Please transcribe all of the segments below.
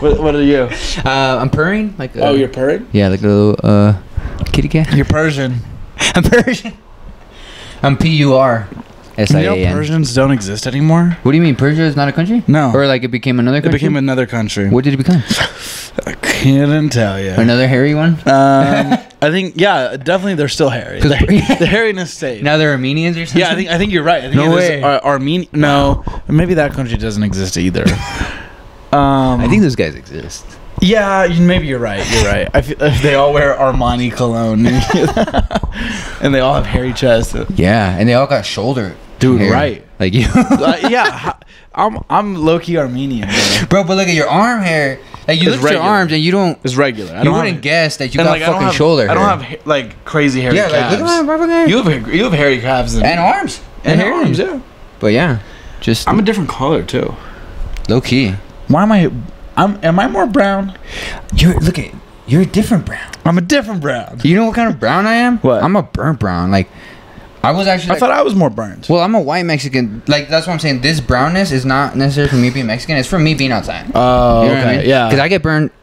What are you? I'm purring. Like Oh, you're purring? Yeah, like a little kitty cat. You're Persian. I'm Persian. I'm PURSIAN. You know Persians don't exist anymore? What do you mean? Persia is not a country? No. Or like it became another country? It became another country. What did it become? I couldn't tell you. Another hairy one? I think, yeah, definitely they're still hairy. The hairiness stayed. Now they're Armenians or something? Yeah, I think you're right. I think No way. Armenia. No, maybe that country doesn't exist either. I think those guys exist. Yeah, maybe you're right. You're right. I feel they all wear Armani cologne, and they all have hairy chests. Yeah, and they all got shoulder. Dude, hair. right? Like you. Yeah, I'm low key Armenian, bro. But look at your arm hair. Like you look at your arms and you don't. It's regular. You wouldn't guess that you got fucking shoulder hair. I don't have like crazy hairy calves. Yeah, like look at my hair. You have hairy calves and arms and arms. Yeah. But yeah, just I'm a different color too. Low key. Why am I? Am I more brown? You're a different brown. I'm a different brown. You know what kind of brown I am? What? I'm a burnt brown. Like I was actually. I thought I was more burnt. Well, I'm a white Mexican. Like that's what I'm saying. This brownness is not necessarily from me being Mexican. It's from me being outside. Oh, you know okay, what I mean? yeah. Because I get burnt.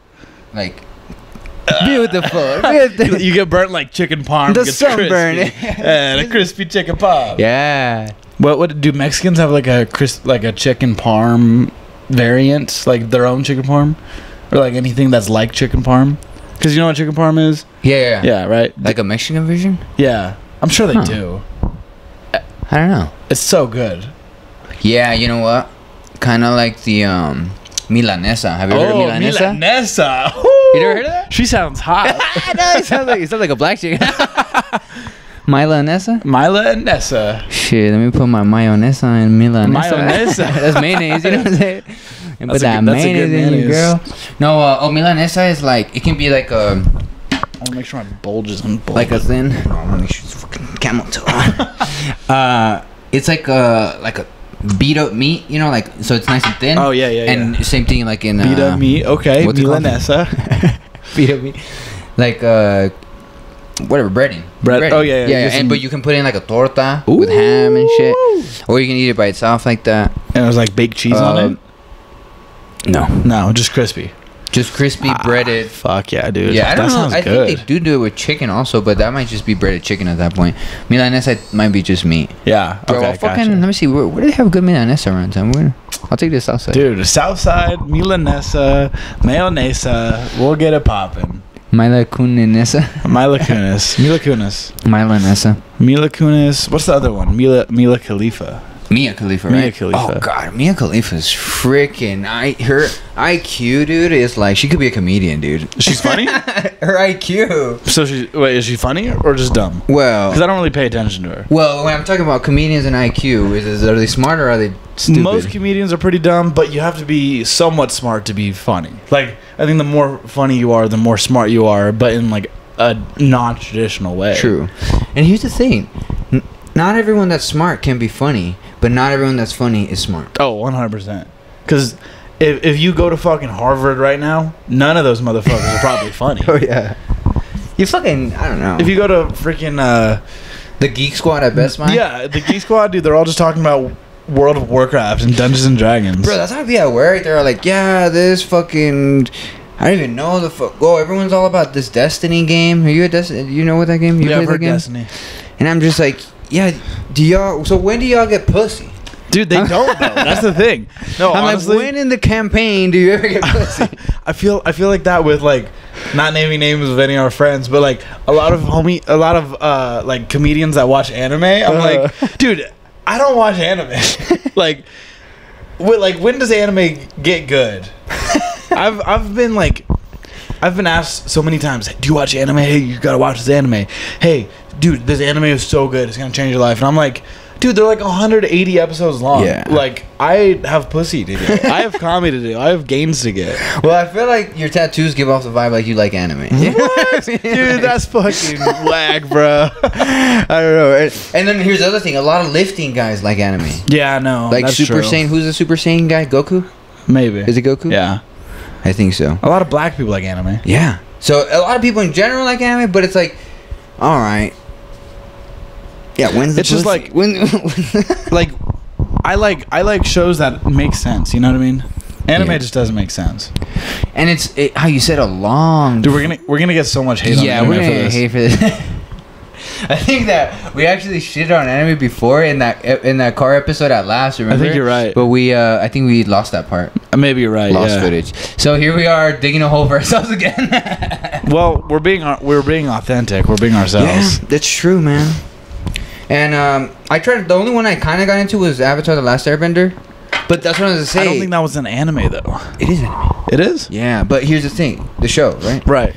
Like. Beautiful. You get burnt like chicken parm. The sunburn. And a crispy chicken parm. Yeah. What do Mexicans have like a chicken parm variant, like their own chicken parm, or like anything that's like chicken parm? Because you know what chicken parm is? Yeah, right. Like a Mexican version? Yeah, I'm sure they do. I don't know. It's so good. Yeah, you know what? Kind of like the milanesa. Have you heard of milanesa? Milanesa. You never heard of that? She sounds hot. No, it sounds like a black chick. Milanesa? Milanesa. Shit, let me put my mayonesa in milanesa. Mayonesa. That's mayonnaise, you know what I'm saying? And put that that's mayonnaise in you, girl. No, milanesa is like, it can be like a... I want to make sure my bulges and bulges. Like a thin... No, I want to make sure it's fucking camel toe. It's like a beat up meat, you know, like, so it's nice and thin. Oh, yeah. And same thing like in... beat up meat, okay. Milanesa. Beat up meat. Like, whatever, breading. Bread. Oh, yeah. But you can put in like a torta with ham and shit. Or you can eat it by itself like that. And there's like baked cheese on it? No, just crispy. Just crispy, breaded. Fuck yeah, dude. Yeah, I don't know. Sounds I good. think they do it with chicken also, but that might just be breaded chicken at that point. Milanesa might be just meat. Yeah. Bro, okay, fucking, let me see. Where do they have good milanesa around town? I'll take this outside. Dude, south side, milanesa, mayonesa. We'll get it popping. Mila Kunis. Mila Kunis. Mila Kunis. What's the other one? Mila Khalifa. Mia Khalifa, right? Mia Khalifa. Oh god, Mia Khalifa's freaking. Her IQ, dude, is like she could be a comedian, dude. She's funny. Her IQ. So is she funny or just dumb? Well, because I don't really pay attention to her. Well, when I'm talking about comedians and IQ, are they smart or are they stupid? Most comedians are pretty dumb, but you have to be somewhat smart to be funny. Like I think the more funny you are, the more smart you are, but in like a non-traditional way. True. And here's the thing: not everyone that's smart can be funny. But not everyone that's funny is smart. Oh, 100%. Because if you go to fucking Harvard right now, none of those motherfuckers are probably funny. Oh, yeah. You fucking, I don't know. If you go to freaking... the Geek Squad at Best Buy? Yeah, the Geek Squad, dude, they're all just talking about World of Warcraft and Dungeons and Dragons. Bro, that's how people at work, they're like, yeah, this fucking... I don't even know the fuck... Oh, everyone's all about this Destiny game. Are you a Destiny... You know what that game? Yeah, I've heard Destiny. And I'm just like... Yeah, so when do y'all get pussy? Dude, they don't though. That's the thing. No, I'm honestly, like, when in the campaign do you ever get pussy? I feel like that with like not naming names of any of our friends, but like a lot of like comedians that watch anime. I'm like, dude, I don't watch anime. like when does anime get good? I've been asked so many times, do you watch anime? Hey, you gotta watch this anime. Hey, dude, this anime is so good. It's gonna change your life. And I'm like, dude, they're like 180 episodes long. Yeah. Like, I have pussy to get. I have comedy to do. I have gains to get. Well, I feel like your tattoos give off the vibe like you like anime. What? Dude, that's fucking whack, bro. I don't know. And then here's the other thing. A lot of lifting guys like anime. Yeah, I know. Like that's Super true. Saiyan. Who's the Super Saiyan guy? Goku? Maybe. Is it Goku? Yeah. I think so. A lot of black people like anime. Yeah. So a lot of people in general like anime, but it's like, all right. Yeah, when's the It's just pussy? like- when? Like, I like shows that make sense. You know what I mean? Anime Yeah. just doesn't make sense. And how you said a long. Dude, we're gonna get so much hate. Yeah, on the we're internet gonna for hate this. for this. I think that we actually shitted on anime before in that car episode at last. Remember? I think you're right. But I think we lost that part. Maybe you're right. Lost yeah. footage. So here we are digging a hole for ourselves again. Well, we're being authentic. We're being ourselves. Yeah, that's true, man. And I tried. The only one I kind of got into was Avatar: The Last Airbender. But that's what I was gonna say. I don't think that was an anime though. It is anime. It is. Yeah, but here's the thing: the show, right? Right.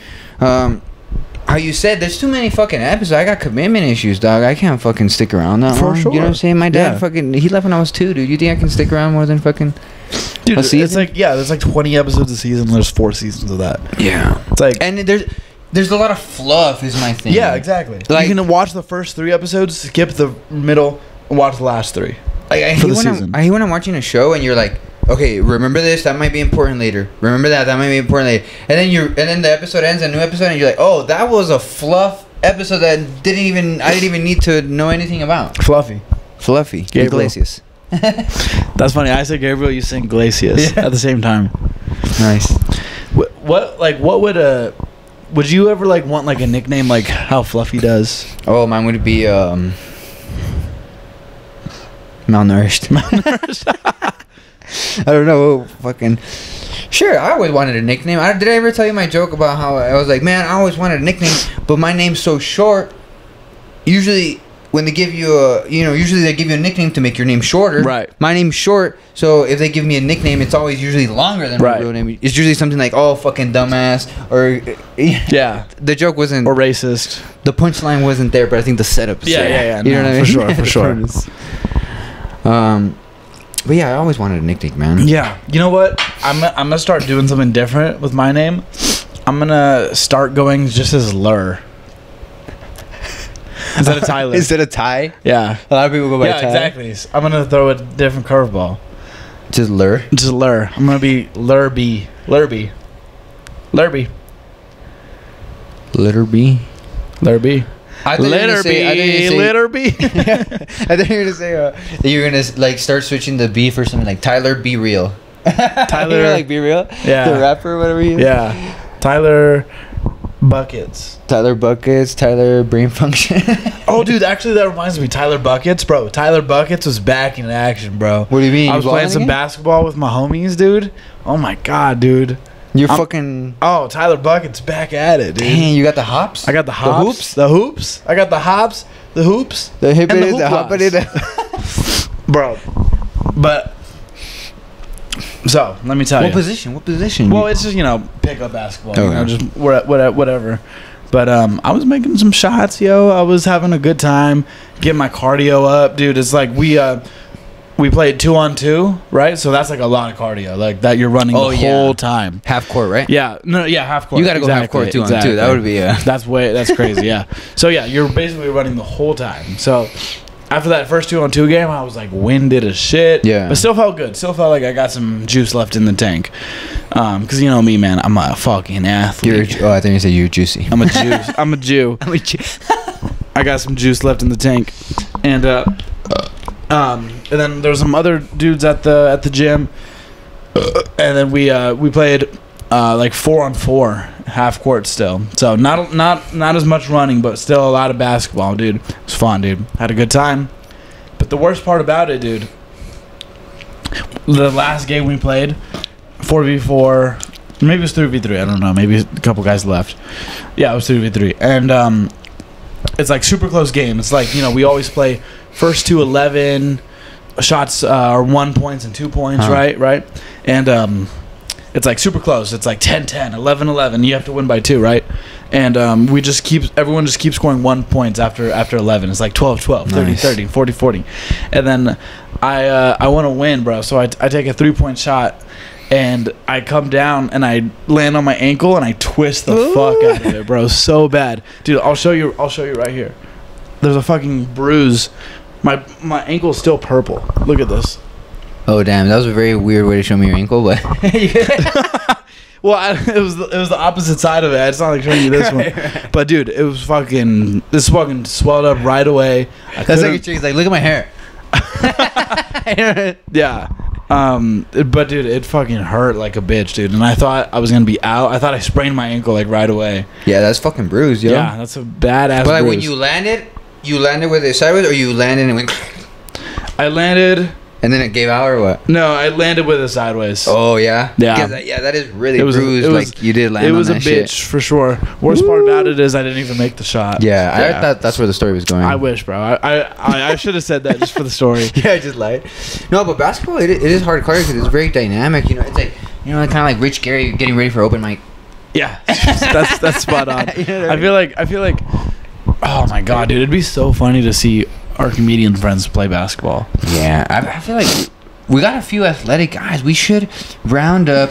How you said there's too many fucking episodes. I got commitment issues, dog. I can't fucking stick around that For long. sure. You know what I'm saying? My dad Yeah. he left when I was 2, dude. You think I can stick around more than fucking Dude, a it's season? like there's like 20 episodes a season. There's 4 seasons of that. Yeah. It's like And there's a lot of fluff is my thing. yeah, exactly. Like- you can watch the first 3 episodes, skip the middle, and watch the last 3. Like, I for hate the season. I hate when I'm watching a show and you're like, okay, remember this? That might be important later. Remember that might be important later. And then the episode ends, a new episode, and you're like, oh, that was a fluff episode that I didn't even need to know anything about. Fluffy. Fluffy. Gabriel. Iglesias. That's funny. I said Gabriel, you sing Glacius Yeah. at the same time. Nice. What would you ever like want like a nickname like how Fluffy does? Oh, mine would be malnourished. I don't know. Fucking. Sure, I always wanted a nickname. Did I ever tell you my joke about how I was like, man, I always wanted a nickname, but my name's so short. Usually, when they give you usually they give you a nickname to make your name shorter. Right. My name's short, so if they give me a nickname, it's always usually longer than my Right. real name. It's usually something like, oh, fucking dumbass, or Yeah. the joke wasn't, Or racist. the punchline wasn't there, but I think the setup. Yeah. You know what I mean? For sure, for sure. But yeah, I always wanted a nickname, man. Yeah. You know what? I'm gonna start doing something different with my name. I'm gonna start going just as Lur. Instead of Tyler. Instead of Ty, Yeah. a lot of people go by Yeah, Ty. exactly. I'm gonna throw a different curveball. Just Lur. Just Lur. I'm gonna be Lurby. Lurby. Lurby. Letter B. Lurby. I thought you were gonna Letter say- I thought you were B. gonna say- Letter B. I thought you were gonna say that you were gonna like start switching the B for something like Tyler Be Real. Tyler- You know, like Be Real. Yeah. The rapper, or whatever he is. Yeah. Tyler Buckets. Tyler Buckets. Tyler Brain Function. Oh, dude, actually, that reminds me. Tyler Buckets, bro. Tyler Buckets was back in action, bro. What do you mean? I You was playing balling some again? basketball with my homies, dude. Oh my god, dude. You're I'm- fucking. Oh, Tyler Buckets back at it, dude. Dang, you got the hops. I got the hops. hoops. The hoops. I got the hops. The hoops. The hip and it, the hop hooplas. it. Bro. But so let me tell What you. position? What position? Well, it's just pick up basketball. Oh, You know, yeah. just whatever. But I was making some shots, yo. I was having a good time, getting my cardio up, dude. It's like we played 2-on-2, right? So that's like a lot of cardio, like that you're running Oh, the yeah. whole time. half court, right? Yeah, no, yeah, half court. You gotta go half court, 2-on-2. That would be That's crazy. Yeah. So yeah, you're basically running the whole time. So after that first 2-on-2 game, I was like winded as shit. Yeah. But still felt good. Still felt like I got some juice left in the tank. Cause you know me, man. I'm a fucking athlete. I think you said you're juicy. I'm a Jew. I'm a Jew. I got some juice left in the tank, and then there was some other dudes at the gym, and then we played like 4-on-4 half court still. So not as much running, but still a lot of basketball, dude. It was fun, dude. Had a good time. But the worst part about it, dude, the last game we played, 4v4, maybe it was 3v3. I don't know. Maybe a couple guys left. Yeah, it was 3v3, and it's like super close game. It's like we always play first to 11 shots are 1 points and 2 points, right? And it's like super close. It's like 10-10, 11-11. You have to win by 2, right? And everyone just keeps scoring 1 points after 11. It's like 12-12, 30-30, 40-40. And then I want to win, bro. So I take a 3-point shot, and I come down and I land on my ankle and I twist the fuck out of it, bro. So bad, dude. I'll show you right here. There's a fucking bruise. My ankle's still purple. Look at this. Oh damn, that was a very weird way to show me your ankle, but it was the opposite side of it. It's not like showing you this one, but dude, it was fucking swelled up right away. That's like he's like, look at my hair. Yeah. But dude, it fucking hurt like a bitch, dude. And I thought I was gonna be out. I thought I sprained my ankle like right away. Yeah, that's fucking bruised, yo. Yeah, that's a badass. But like bruise. when you landed with it sideways, or you landed and went. I landed. And then it gave out, or what? No, I landed with it sideways. Oh yeah. Yeah. That is really bruised. Like you did land. It was on a that bitch shit. for sure. Worst part about it is I didn't even make the shot. Yeah, I thought that's where the story was going. I wish, bro. I should have said that just for the story. Yeah, I just lied. No, but basketball, it is hardcore because it's very dynamic. You know, it's like kind of like Rich Gary getting ready for open mic. Yeah, that's spot on. You know what I mean? I feel like, oh my god, dude, it'd be so funny to see our comedian friends play basketball. Yeah, I feel like we got a few athletic guys. We should round up,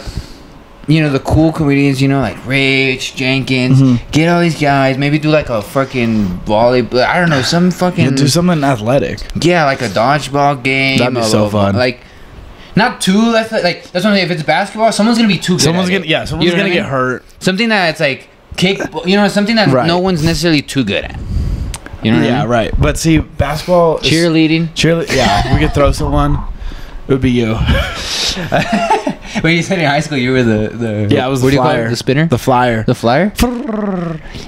the cool comedians, like Rich Jenkins. Get all these guys. Maybe do like a fucking volleyball. I don't know, some fucking do something athletic. Yeah, like a dodgeball game. That'd be so fun. Like, not too athletic. Like that's what I'm saying. If it's basketball, someone's gonna be too good. Someone's gonna get hurt. Something that's like kick. Something that no one's necessarily too good at. You know what I mean? Right. But see, basketball, cheerleading. Yeah, we could throw someone. It would be you. When you said in high school, you were the I was the flyer. The spinner? The flyer. The flyer?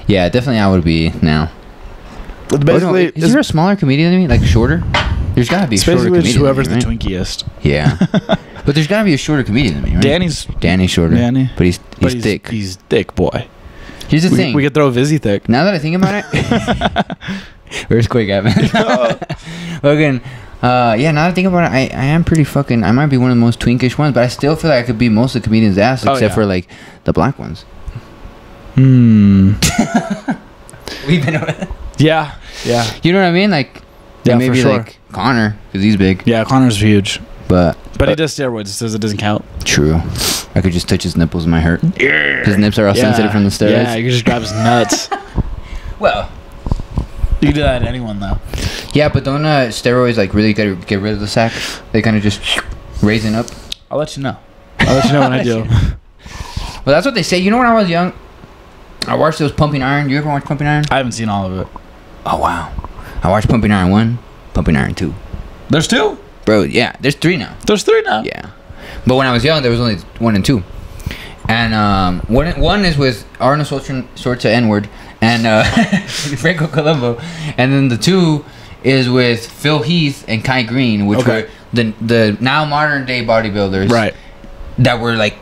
Yeah, definitely I would be now. But basically, is there a smaller comedian than me? Like shorter? There's gotta be a shorter comedian. Whoever's than me, right? the twinkiest. Yeah. But there's gotta be a shorter comedian than me, right? Danny's shorter. Danny. But he's thick. He's thick, boy. Here's the thing. We could throw Vizzy thick. Now that I think about it. Where's Quick at, man? Logan. Now that I think about it, I am pretty fucking. I might be one of the most twinkish ones, but I still feel like I could be most of the comedians' ass, except for like the black ones. We've been over that. Yeah. You know what I mean? Like, maybe like Connor, because he's big. Yeah, Connor's huge. But he does steroids, so it doesn't count. True. I could just touch his nipples and might hurt. His nips are all sensitive from the steroids. Yeah, you could just grab his nuts. Well, you can do that to anyone, though. Yeah, but don't steroids like really get rid of the sack? They kind of just raising up. I'll let you know. I'll let you know when I do. Well, that's what they say. You know, when I was young, I watched those Pumping Iron. You ever watch Pumping Iron? I haven't seen all of it. Oh wow! I watched Pumping Iron 1, Pumping Iron 2. There's 2? Bro, yeah, there's 3 now. There's 3 now? Yeah. But when I was young, there was only 1 and 2. And one is with Arnold Schwarzenegger N-word and Franco Columbo, and then the 2 is with Phil Heath and Kai Green, which were the now modern day bodybuilders, right? That were like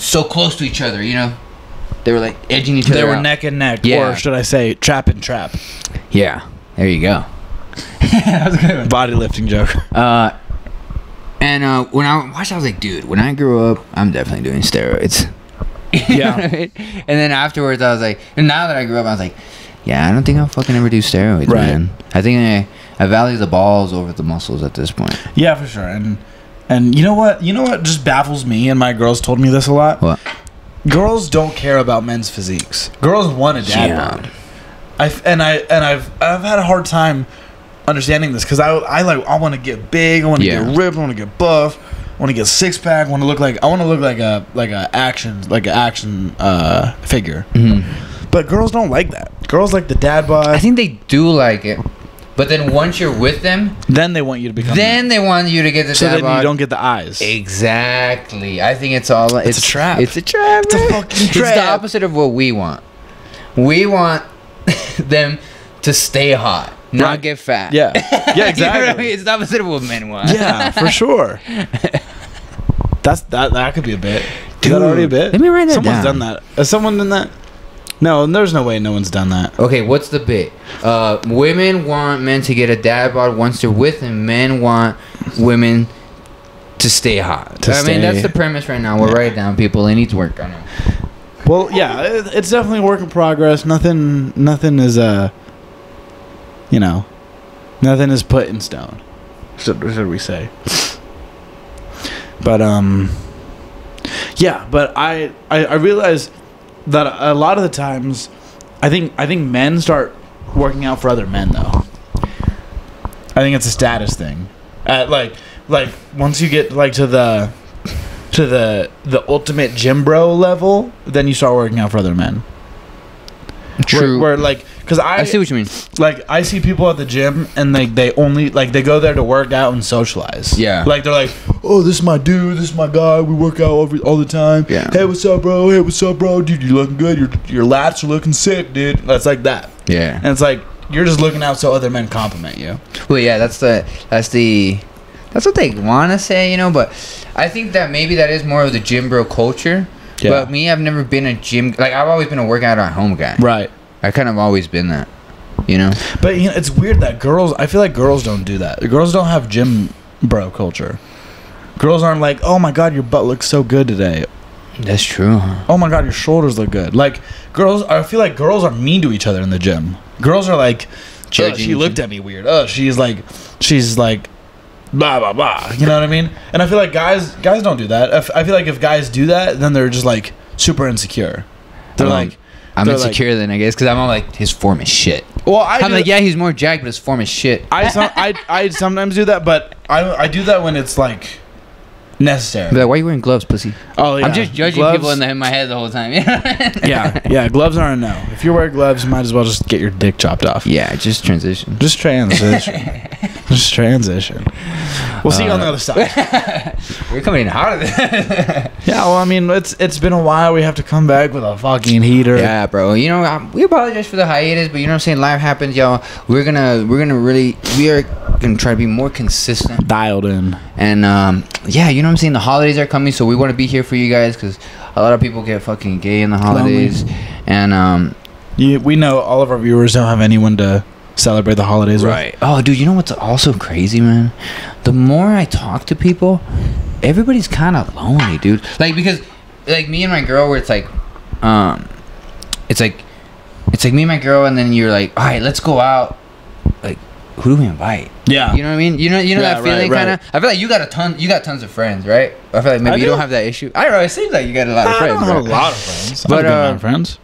so close to each other, They were like edging each other. They were out. neck and neck, yeah. Or should I say, trap and trap? Yeah, there you go. That was a good one. Body lifting joke. And when I watched, I was like, dude, when I grow up, I'm definitely doing steroids. Yeah. Right? And then afterwards, I was like, and now that I grew up, I was like, yeah, I don't think I'll fucking ever do steroids, man. I think I value the balls over the muscles at this point. Yeah, for sure. And you know what? You know what just baffles me, and my girls told me this a lot? What? Girls don't care about men's physiques. Girls want a dad bod. I've had a hard time understanding this because I want to get big, I want to get ripped, I want to get buff, I want to get six pack, I want to look like a action figure. But girls don't like that. Girls like the dad bod. I think they do like it, but then once you're with them, then they want you to become. Then they want you to get the dad bod. So then you don't get the eyes. Exactly. I think it's all. It's a trap. It's a trap. It's a fucking trap. It's the opposite of what we want. We want them to stay hot, not get fat. Yeah. Yeah, exactly. You know what I mean? It's the opposite of what men want. Yeah, for sure. That could be a bit. Is that already a bit? Let me write that Someone's down. done that. Has someone done that? No, there's no way no one's done that. Okay, what's the bit? Women want men to get a dad bod once they're with him. Men want women to stay hot. I mean, that's the premise right now. We'll write it down, people. It needs work. I know. Well, yeah, it's definitely a work in progress. Nothing is nothing is put in stone. Should we say? But yeah. But I realize that a lot of the times, I think men start working out for other men though. I think it's a status thing. Like once you get like to the to the ultimate gym bro level, then you start working out for other men. True. Where like, because I see what you mean. Like, I see people at the gym and they only like they go there to work out and socialize. Yeah. Like they're like, oh, this is my dude, this is my guy. We work out all the time. Yeah. Hey, what's up, bro? Hey, what's up, bro? Dude, you looking good. Your lats are looking sick, dude. That's like that. Yeah. And it's like you're just looking out so other men compliment you. Well, yeah, that's what they want to say, you know. But I think that maybe that is more of the gym bro culture. Yeah. But me, I've never been a gym. Like, I've always been a workout at home guy. Right. I kind of always been that, you know. But you know, it's weird that girls. I feel like girls don't do that. Girls don't have gym bro culture. Girls aren't like, oh my god, your butt looks so good today. That's true, huh? Oh my god, your shoulders look good. Like girls, I feel like girls are mean to each other in the gym. Girls are like, she looked at me weird. She's like, blah blah blah. You know what I mean? And I feel like guys don't do that. I feel like if guys do that, then they're just like super insecure. They're like, I'm insecure then, I guess, because I'm all like, his form is shit. Well, I'm like, yeah, he's more jacked, but his form is shit. I sometimes do that, but I do that when it's like necessary. Be like, why are you wearing gloves, pussy? Oh yeah, I'm just judging gloves, people in my head the whole time. yeah, gloves are a no. If you wear gloves, you might as well just get your dick chopped off. Yeah, just transition. Just transition. Just transition. We'll see you on the other side. We're coming in hot at this. Yeah, well, I mean, it's been a while. We have to come back with a fucking heater. Yeah, bro. You know, we apologize for the hiatus, but you know what I'm saying? Life happens, y'all. We are gonna try to be more consistent, Dialed in. and yeah, you know what I'm saying? The holidays are coming, so we want to be here for you guys because a lot of people get fucking gay in the holidays, and we know all of our viewers don't have anyone to celebrate the holidays with. right. Oh, dude, you know what's also crazy, man? The more I talk to people, everybody's kind of lonely, dude. Like, because like me and my girl, where it's like me and my girl, and then you're like, all right, let's go out. Like, who do we invite? Yeah. You know what I mean? You know Yeah, that feeling, right. kind of. I feel like you got tons of friends, right? I feel like maybe I you do. don't have that issue. I don't know. It seems like you got a lot of friends. I don't have bro. a lot of friends. But, I have a good amount of friends.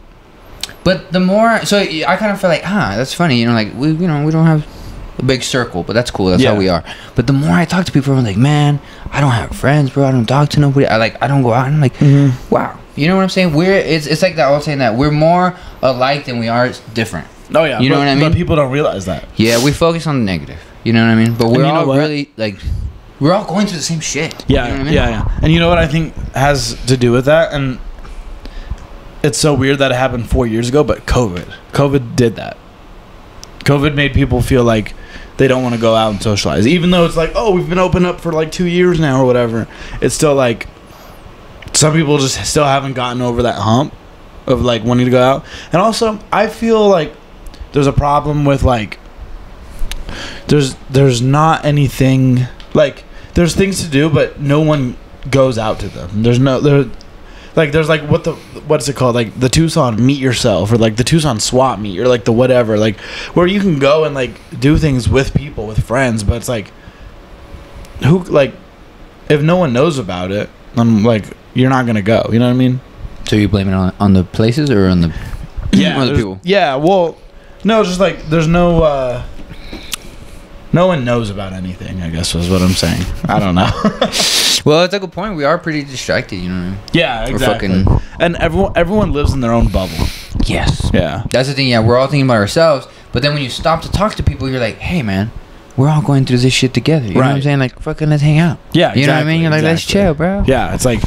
But the more, so I kind of feel like, that's funny. You know, like we don't have a big circle, but that's cool. That's how we are. But the more I talk to people, I'm like, man, I don't have friends, bro. I don't talk to nobody. I don't go out. And I'm like, wow. You know what I'm saying? It's like that old saying that we're more alike than we are different. Oh yeah. You know what I mean? But people don't realize that. Yeah, we focus on the negative. You know what I mean? But we're you know all what? really like, we're all going through the same shit. Yeah, You know what I mean? yeah. And you know what I think has to do with that? And it's so weird that it happened 4 years ago, but COVID did that. COVID made people feel like they don't want to go out and socialize. Even though it's like, oh, we've been open up for like 2 years now or whatever. It's still like, some people just still haven't gotten over that hump of like wanting to go out. And also, I feel like there's a problem with like, there's not anything, like, there's things to do, but no one goes out to them. There's like what's it called, like the Tucson Meet Yourself, or like the Tucson Swap Meet, or like the whatever, like where you can go and like do things with people, with friends, but it's like, who, like, if no one knows about it, then like you're not gonna go, you know what I mean? So you blame it on the places or on the other people? Yeah, well, no, just like there's no one knows about anything, I guess is what I'm saying. I don't know. Well, it's a good point. We are pretty distracted, you know. Yeah, exactly. And everyone lives in their own bubble. Yes. Yeah. That's the thing. Yeah, we're all thinking about ourselves, but then when you stop to talk to people, you're like, hey, man, we're all going through this shit together. You know what I'm saying? Like, fucking, let's hang out. Yeah, you know what I mean? You're like, let's chill, bro. Yeah, it's like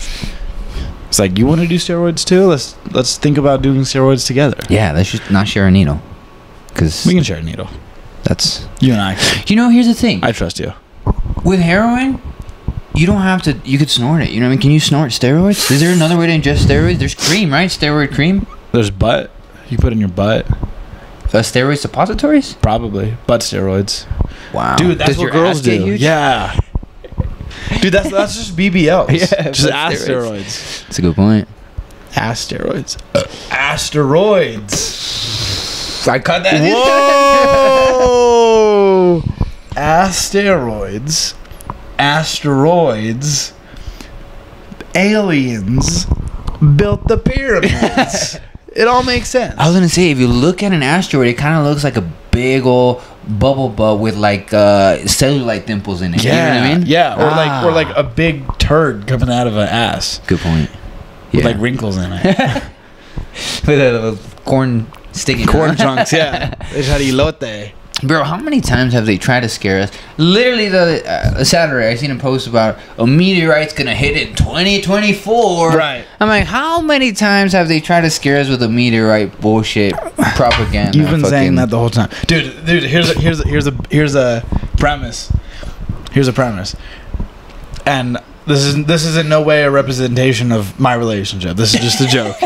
you want to do steroids too? Let's think about doing steroids together. Yeah, let's just not share a needle, because we can share a needle. That's you and I. You know, here's the thing. I trust you. With heroin, you don't have to. You could snort it. You know what I mean? Can you snort steroids? Is there another way to ingest steroids? There's cream, right? Steroid cream. There's butt. You put in your butt. Steroid suppositories? Probably butt steroids. Wow, dude, that's what girls do. Huge? Yeah. Dude, that's just BBLs. Yeah, just ass steroids. That's a good point. Ass steroids. Asteroids. I cut that. Whoa! Asteroids. Asteroids. Aliens built the pyramids. It all makes sense. I was gonna say, if you look at an asteroid, it kind of looks like a big old bubble butt with like cellulite dimples in it. Yeah, You know what I mean? Yeah, or like a big turd coming out of an ass Good point. with like wrinkles in it. With a corn sticking Corn out. chunks, yeah. It's had elote. Bro, how many times have they tried to scare us? Literally, the Saturday, I seen a post about a meteorite's gonna hit in 2024. Right. I'm like, how many times have they tried to scare us with a meteorite bullshit propaganda? You've been saying that the whole time, dude. Here's a premise. Here's a premise, and this is in no way a representation of my relationship. This is just a joke.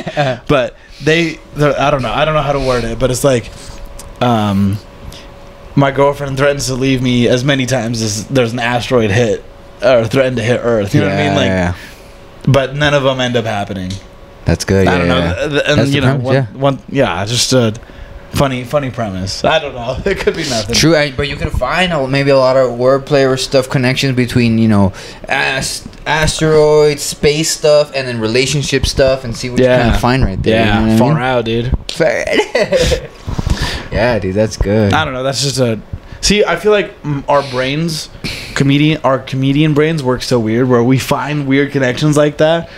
But I don't know how to word it, but it's like, my girlfriend threatens to leave me as many times as there's an asteroid hit or threatened to hit Earth. You know what I mean? Like, but none of them end up happening. That's good. I don't know. And That's you the know, premise, just a funny premise. I don't know. It could be nothing. True, but you can find maybe a lot of wordplay or stuff, connections between, you know, asteroids, space stuff, and then relationship stuff, and see what you kind of find right there. Yeah, you know far out, dude. Yeah, dude, that's good. I don't know. That's just a. See, I feel like our comedian brains work so weird, where we find weird connections like that,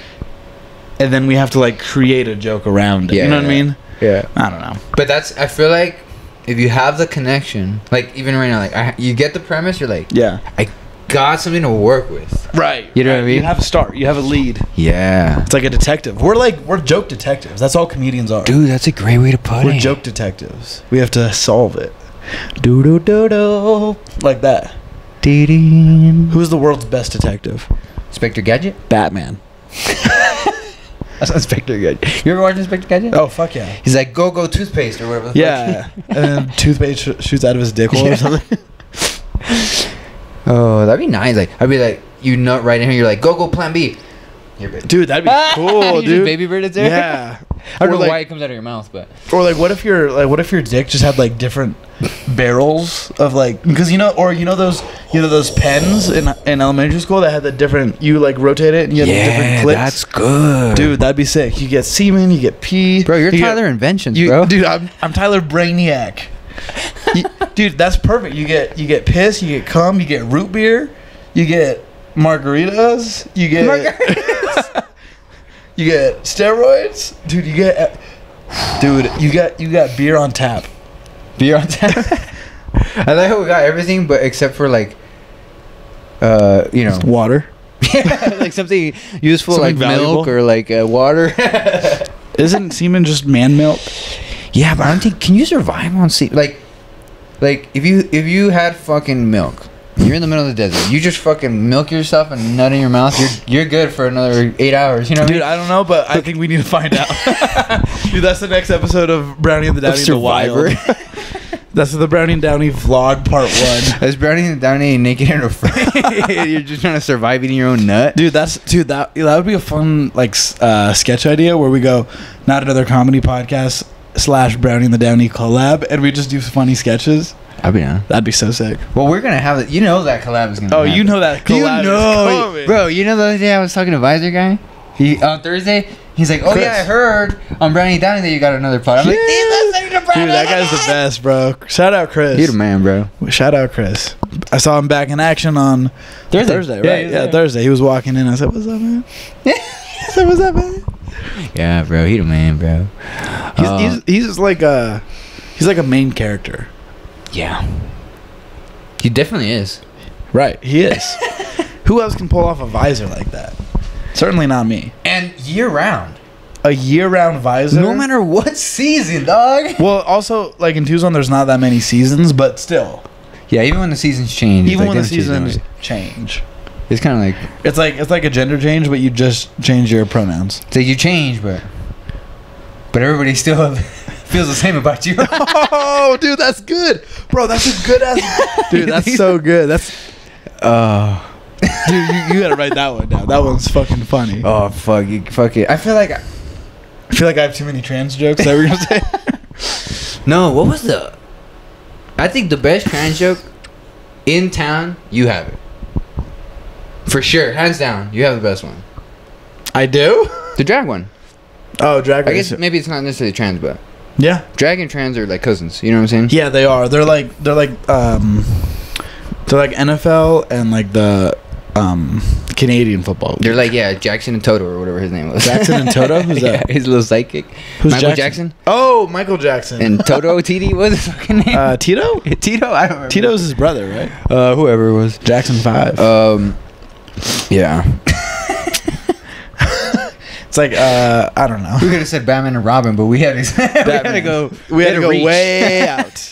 and then we have to like create a joke around it. You know what I mean? Yeah. I don't know. But I feel like if you have the connection, like even right now, like you get the premise, you're like, Yeah. I got something to work with. Right. You know what I mean? You have a start. You have a lead. Yeah. It's like a detective. We're joke detectives. That's all comedians are. Dude, that's a great way to put it. We're joke detectives. We have to solve it. Do do do do. Like that. Who's the world's best detective? Inspector Gadget? Batman. That's not Inspector Gadget. You ever watch Inspector Gadget? Oh fuck yeah. He's like, go toothpaste or whatever. Yeah. And then toothpaste shoots out of his dick hole or something. Oh, that'd be nice. Like, I'd be like, you nut right in here. You're like, go plan B. Here, baby. Dude, that'd be cool, You dude. just baby bird it there. Yeah. I don't know Or, like- why it comes out of your mouth, but Or like, what if your dick just had like different barrels of like, because those pens in elementary school that had the different, you like rotate it and you had the different clips. that's good, Dude, that'd be sick. You get semen, you get pee. Bro, you're you Tyler Inventions, get, bro. Dude, I'm Tyler Brainiac. Dude, that's perfect. You get piss, you get cum, you get root beer, you get margaritas, you get you get steroids, dude. You got beer on tap. Beer on tap. I like how we got everything, but except for like, Water. like something useful, Something like valuable. milk or like water. Isn't semen just man milk? Yeah, but I don't think. Can you survive on semen? Like if you had fucking milk, you're in the middle of the desert. You just fucking milk yourself and nut in your mouth. You're good for another 8 hours. You know what Dude, I don't know, but I think we need to find out. Dude, that's the next episode of Brownie and the Downie in the Wild. That's the Brownie and Downie vlog part 1. That's Brownie the Downie naked and afraid. You're just trying to survive eating your own nut. Dude, that would be a fun like sketch idea where we go, not another comedy podcast / Brownie and the Downie collab, and we just do funny sketches. I'll be down. That'd be so sick. Well, we're gonna have it. You know that collab is gonna. Oh, happen. you know that collab is coming. Bro. You know the other day I was talking to Visor guy. On Thursday, he's like, "Oh Chris. yeah, I heard on Brownie Downie that you got another pod." I'm like, "Damn, that's Dude, that guy's the best, bro. Shout out Chris. You're the man, bro. Shout out Chris. I saw him back in action on Thursday, right? Yeah, Thursday. He was walking in. I said, "What's up, man?" I said, "What's up, man?" Yeah, bro. He the man, bro. He's like a main character. Yeah. He definitely is. Right, he is. Who else can pull off a visor like that? Certainly not me. And year round. A year-round visor? No matter what season, dog. Well, also, like in Tucson, there's not that many seasons, but still. Yeah, even when the seasons change. Even when the seasons change. It's kind of like... It's like a gender change, but you just change your pronouns. So you change, but everybody still feels the same about you. Oh, dude, that's good. Bro, that's a good ass... Dude, that's so good. That's... Dude, you gotta write that one down. That one's fucking funny. Oh, fuck it. I feel like I have too many trans jokes. That we're gonna say. No, what was I think the best trans joke in town, you have it. For sure, hands down, you have the best one. I do? The drag one. Oh, drag I race. guess maybe it's not necessarily trans, but Yeah. Drag and trans are like cousins. You know what I'm saying? Yeah, they are. They're like NFL and like the Canadian football. They're like, yeah, Jackson and Toto or whatever his name was. Jackson and Toto? Who's that? Yeah, his little sidekick. Who's Michael Jackson? Oh, Michael Jackson. And Toto TD, what was his fucking name? Tito? Tito? I don't remember. Tito's his brother, right? Whoever it was. Jackson 5. Yeah. It's like, I don't know. We could have said Batman and Robin, but we had to go. We had to go reach. way out.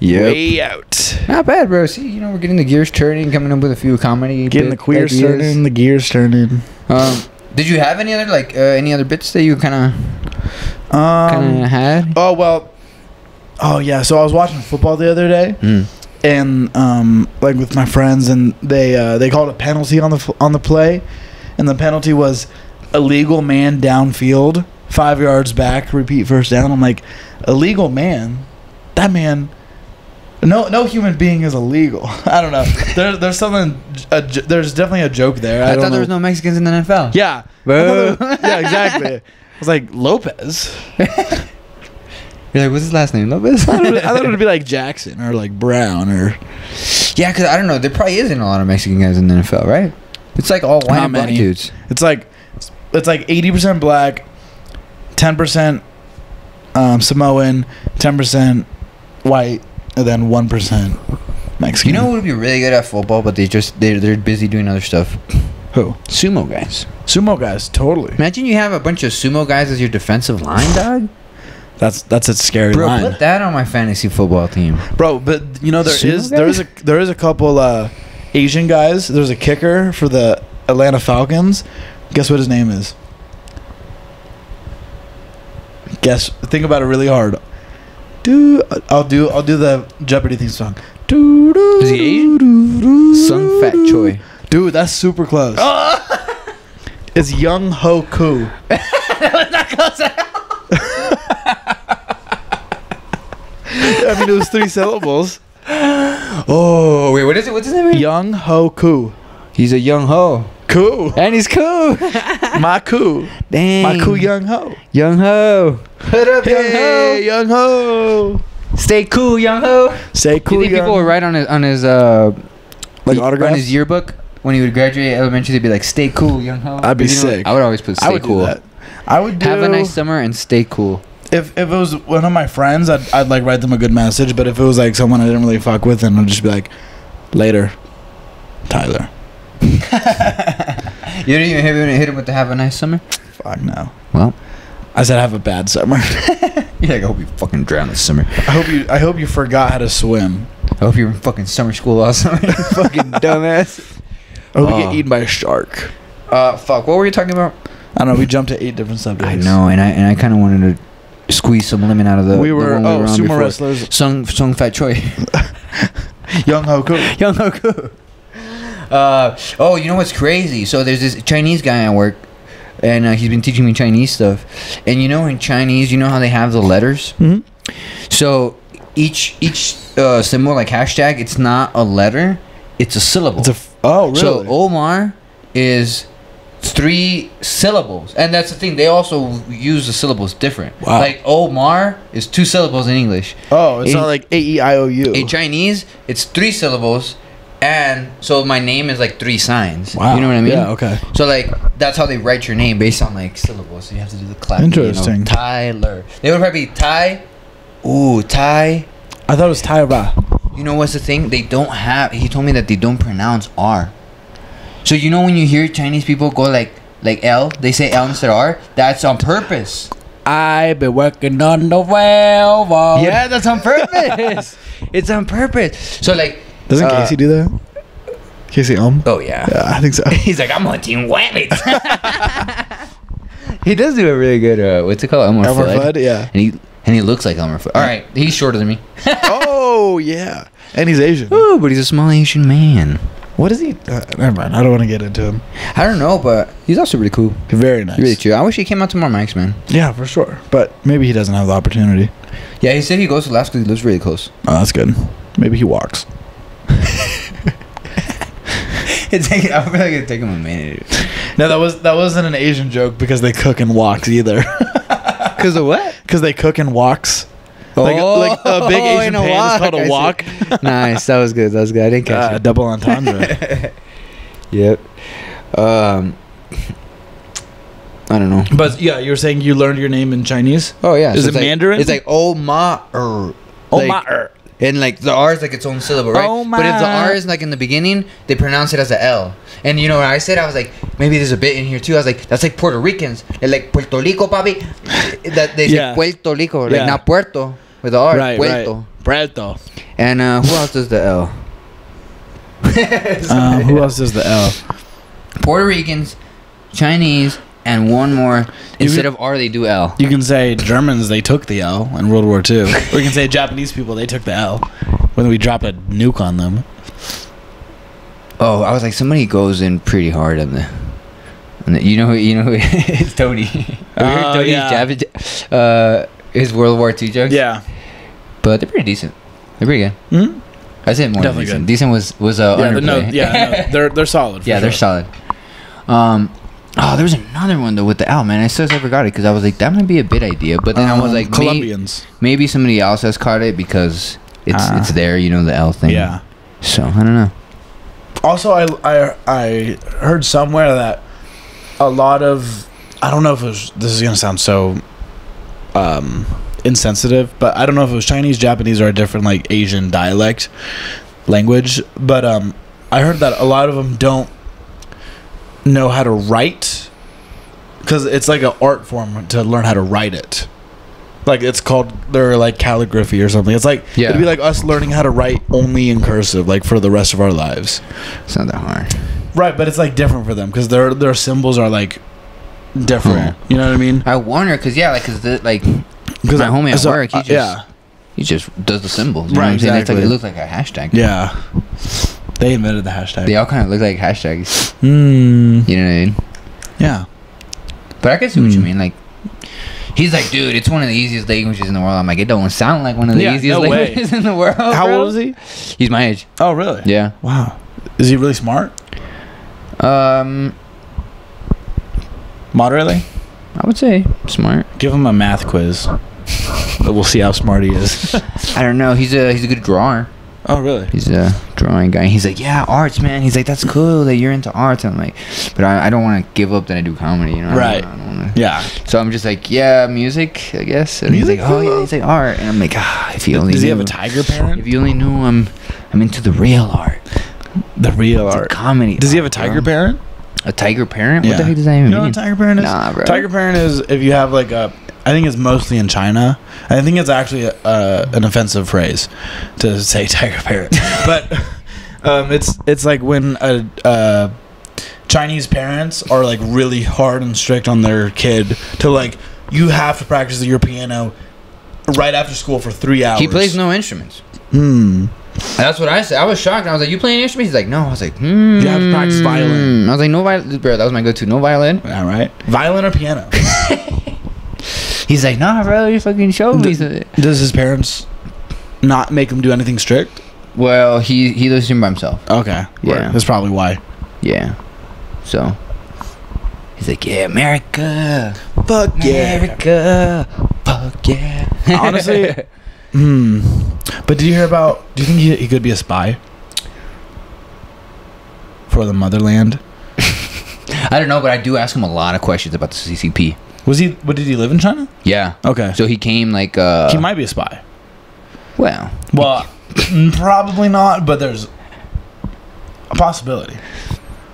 Yep. Way out. Not bad, bro. See, you know, we're getting the gears turning, coming up with a few comedy. Getting the queers ideas. turning, the gears turning. Did you have any other bits that you kind of had? Oh well. Oh yeah. So I was watching football the other day, and like with my friends, and they called a penalty on the play, and the penalty was illegal man downfield, 5 yards back, repeat first down. I'm like, illegal man? That man. No human being is illegal. I don't know. There's something. There's definitely a joke there. I thought there was no Mexicans in the NFL. Yeah. Boo. Yeah, exactly. I was like, Lopez. You're like, what's his last name? Lopez? I thought it would be like Jackson or like Brown or. Yeah, because I don't know. There probably isn't a lot of Mexican guys in the NFL, right? It's like all white and black dudes. It's like 80% black, 10% Samoan, 10% white. And then 1% Mexican. You know who would be really good at football, but they're busy doing other stuff? Who? Sumo guys. Sumo guys, totally. Imagine you have a bunch of sumo guys as your defensive line, dog. That's a scary line. Bro, put that on my fantasy football team. Bro, but you know there is a couple Asian guys. There's a kicker for the Atlanta Falcons. Guess what his name is? Think about it really hard. I'll do the Jeopardy theme song. Is he Asian? Sung Fat Choi. Dude, that's super close. It's Young Ho Koo. That was not close at all. I mean, it was 3 syllables. Oh, wait, what is it? What's his name? Young Ho Koo. He's a young ho. Cool. And he's cool. My cool. Dang. My cool young ho. Young ho. What up, Hey, young ho. Stay cool, young ho. Stay cool, Do you think young people would write on his like autograph on his yearbook when he would graduate elementary? They'd be like, "Stay cool, young ho." I'd be sick. I would always put "Stay cool." Do that. I would have a nice summer and stay cool. If it was one of my friends, I'd like write them a good message. But if it was like someone I didn't really fuck with, then I'd just be like, "Later, Tyler." You didn't even hit him with the "Have a nice summer"? Fuck no. Well, I said have a bad summer. You're like, I hope you fucking drown this summer. I hope you forgot how to swim. I hope you're in fucking summer school all summer. You fucking dumbass. I hope you get eaten by a shark. Fuck. What were you talking about? I don't know. We jumped to 8 different subjects. I know, and I kind of wanted to squeeze some lemon out of the. We were sumo before. wrestlers. Sung Fat Choi. Young Hoku. Young Hoku. Oh, you know what's crazy? So there's this Chinese guy at work, and he's been teaching me Chinese stuff. And you know, in Chinese, you know how they have the letters. Mm-hmm. So each symbol, like hashtag, it's not a letter, it's a syllable. Oh, really? So Omar is 3 syllables, and that's the thing. They also use the syllables different. Wow. Like Omar is 2 syllables in English. Oh, it's not like AEIOU. In Chinese, it's 3 syllables. And so my name is like 3 signs. Wow. You know what I mean? Yeah, okay. So like that's how they write your name based on like syllables. So you have to do the clap. Interesting. You know, Tyler. They would probably be Ty. Ooh, Ty. I thought it was Tyra. You know what's the thing? They don't have. He told me that they don't pronounce R. So you know when you hear Chinese people go like L, they say L instead of R. That's on purpose. I've been working on the railroad. Yeah, that's on purpose. It's on purpose. So like. Doesn't Casey do that? Casey Oh yeah. Yeah, I think so. He's like, I'm hunting rabbits. He does do a really good what's it called? Elmer Fudd. Yeah. And he looks like Elmer Fudd. All right, he's shorter than me. Oh yeah, and he's Asian. Ooh, but he's a small Asian man. What is he? Never mind. I don't want to get into him. I don't know, but he's also really cool. Very nice. Really chill. I wish he came out to more mics, man. Yeah, for sure. But maybe he doesn't have the opportunity. Yeah, he said he goes to Alaska because he lives really close. Oh, that's good. Maybe he walks. I feel like it'd take him a minute. No, that wasn't an Asian joke because they cook and walks either. Because of what? Because they cook in woks. Like a big Asian pan is called a wok. Nice. That was good. I didn't catch it. Double entendre. Yep. I don't know. But yeah, you were saying you learned your name in Chinese? Oh yeah. Is it Mandarin? It's like Omar. Omar. And like the R is like its own syllable, right? Omar. But if the R is like in the beginning, they pronounce it as a L. And you know what I said? I was like, maybe there's a bit in here too. I was like, that's like Puerto Ricans. They're like Puerto Rico, papi. That they say Puerto Rico, like not Puerto with the R. Right, Puerto. Right. Puerto. And who else does the L? Who else does the L? Puerto Ricans, Chinese, and one more. Instead of R, they do L. You can say Germans, they took the L in World War II. Or you can say Japanese people, they took the L when we dropped a nuke on them. Oh, I was like, somebody goes in pretty hard on the you know who it's Tony. His World War II jokes. Yeah, but they're pretty decent. They're pretty good. Hmm? I said more definitely decent. good. Decent was underplay. They're solid. Yeah, they're solid. There was another one though with the L, man. I still forgot it because I was like, that might be a bit idea. But then I was like, Colombians. Maybe somebody else has caught it because it's there, you know, the L thing. Yeah. So I don't know. Also, I heard somewhere that a lot of, I don't know if this is gonna sound so insensitive, but I don't know if it was Chinese, Japanese, or a different like Asian dialect language. But I heard that a lot of them don't know how to write because it's like an art form to learn how to write it. Like it's called their like calligraphy or something. It's like it'd be like us learning how to write only in cursive, like for the rest of our lives. It's not that hard, right? But it's like different for them because their symbols are like different. You know what I mean? I wonder because my homie at work, he just does the symbols. You know what I'm saying? Exactly. It looks like a hashtag. Yeah, they invented the hashtag. They all kind of look like hashtags. You know what I mean? Yeah, but I can see what you mean. Like. He's like, dude, it's one of the easiest languages in the world. I'm like, it don't sound like one of the easiest languages in the world. How old is he? He's my age. Oh, really? Yeah. Wow. Is he really smart? Moderately? I would say smart. Give him a math quiz. We'll see how smart he is. I don't know. He's a good drawer. Oh, really? He's a drawing guy. He's like, yeah, arts, man. He's like, that's cool that you're into arts. I'm like, but I don't want to give up that I do comedy, you know? Right. I don't wanna. Yeah. So I'm just like, yeah, music, I guess. And music? He's like, oh, yeah. He's like, art. And I'm like, if you only Does knew. he have a tiger parent? If you only knew I'm into the real art. The real art. Comedy. Does he have a tiger parent? A tiger parent? Yeah. What the heck does that even mean? You know what a tiger parent is? Nah, bro. Tiger parent is if you have like a... I think it's mostly in China. I think it's actually an offensive phrase to say tiger parent. But it's like when Chinese parents are like really hard and strict on their kid to like, you have to practice your piano right after school for 3 hours. He plays no instruments. That's what I said. I was shocked. I was like, you playing instruments? He's like, no. I was like, You have to practice violin. I was like, no violin. Bro, that was my go-to. No violin. Yeah, right. Violin or piano? He's like, nah, bro, you fucking showed me. Does his parents not make him do anything strict? Well, he lives in by himself. Okay. Yeah. Right. That's probably why. Yeah. So he's like, yeah, America. Fuck America. Fuck yeah. Honestly. But did you hear about... Do you think he could be a spy? For the motherland? I don't know, but I do ask him a lot of questions about the CCP. Did he live in China? Yeah. Okay. So he came like... he might be a spy. Well, probably not, but there's a possibility.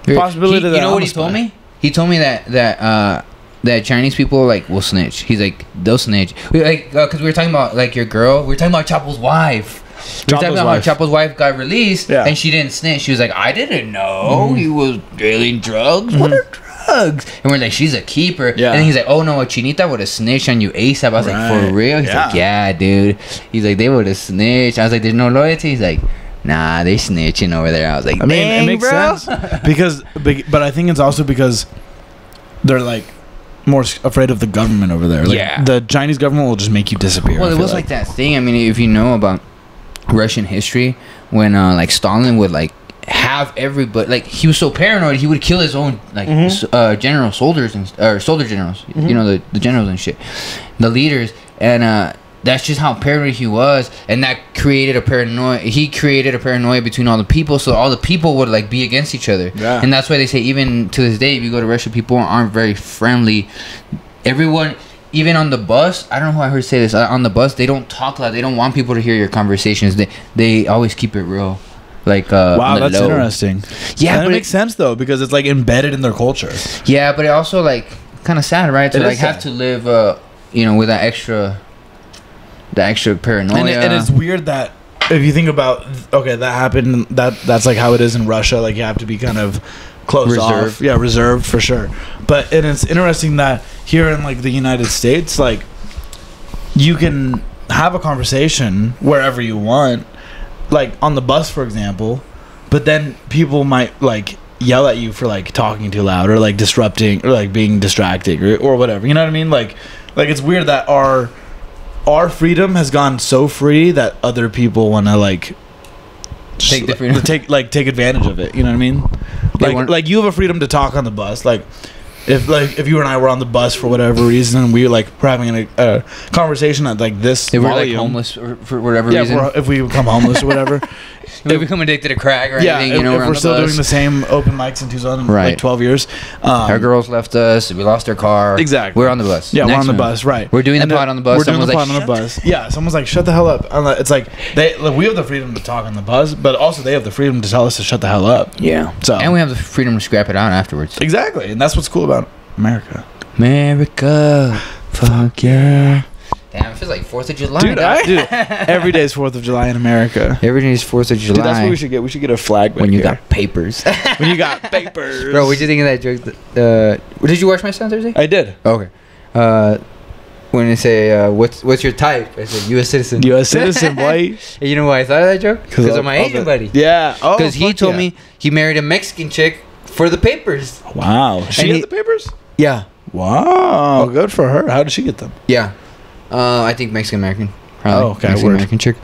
Possibility that you know what he told me? He told me that Chinese people like will snitch. He's like, they'll snitch. Because we were talking about like your girl. We were talking about Chapo's wife. We were talking about how Chapo's wife got released and she didn't snitch. She was like, I didn't know he was dealing drugs. What are drugs? And we're like, she's a keeper. And then he's like, oh no, a chinita would have snitched on you ASAP. I was like, for real? He's like, yeah, dude. He's like, they would have snitched. I was like, there's no loyalty. He's like, nah, they snitching over there. I was like, I mean, it makes sense but I think it's also because they're like more afraid of the government over there. Like, the Chinese government will just make you disappear. Well, it was like that thing. I mean, if you know about Russian history, when like Stalin would like have everybody, like he was so paranoid he would kill his own like soldier generals, you know, the generals and shit, the leaders, and that's just how paranoid he was, and that created a paranoia. He created a paranoia between all the people, so all the people would like be against each other. Yeah. And that's why they say even to this day, if you go to Russia, people aren't very friendly. Everyone, even on the bus, I don't know who I heard say this. On the bus, they don't talk loud. They don't want people to hear your conversations. They always keep it real. Like wow, that's low. interesting. Yeah, and it makes sense though because it's like embedded in their culture. Yeah, but it also like kind of sad, right? To It like is have sad. to live, you know, with that extra paranoia. And it's weird that if you think about, okay, that happened. That's like how it is in Russia. Like you have to be kind of closed off. Yeah, reserved for sure. But and it's interesting that here in like the United States, like you can have a conversation wherever you want, like on the bus, for example. But then people might like yell at you for like talking too loud or like disrupting or like being distracting or whatever. You know what I mean? Like it's weird that our freedom has gone so free that other people want to like Take the freedom. take advantage of it. You know what I mean? Like you have a freedom to talk on the bus. Like if you and I were on the bus for whatever reason and we were having a conversation at like this If we're like volume. homeless or for whatever Yeah, reason. if we become homeless or whatever. If we become addicted to crack or Yeah, anything, you know, if on we're the still bus. doing the same open mics in Tucson in Right. like 12 years. Our girls left us. We lost our car. Exactly. We're on the bus. Yeah, we're Next on the one. bus, right. We're doing the pod on the bus. We're doing the Someone's pod like, on the bus. Yeah, someone's like, shut the hell up. It's like, we have the freedom to talk on the bus, but also they have the freedom to tell us to shut the hell up. Yeah. So And we have the freedom to scrap it out afterwards. exactly, and that's what's cool about America. America. Fuck yeah. Damn, it feels like 4th of July. Dude, dog. every day is 4th of July in America. Every day is 4th of July. Dude, that's what we should get. We should get a flag when back you here. got papers. When you got papers. Bro, what did you think of that joke? Did you watch my son Thursday? I did. Okay. When they say, what's your type? I said, U.S. citizen. U.S. citizen, boy. And you know why I thought of that joke? Because of my Asian buddy. Yeah. Oh, Because he fuck told yeah. me he married a Mexican chick for the papers. Wow. She And had he- the papers? Yeah. Wow. Good for her. How did she get them? Yeah. I think Mexican American. Oh, okay, Mexican word. American chick.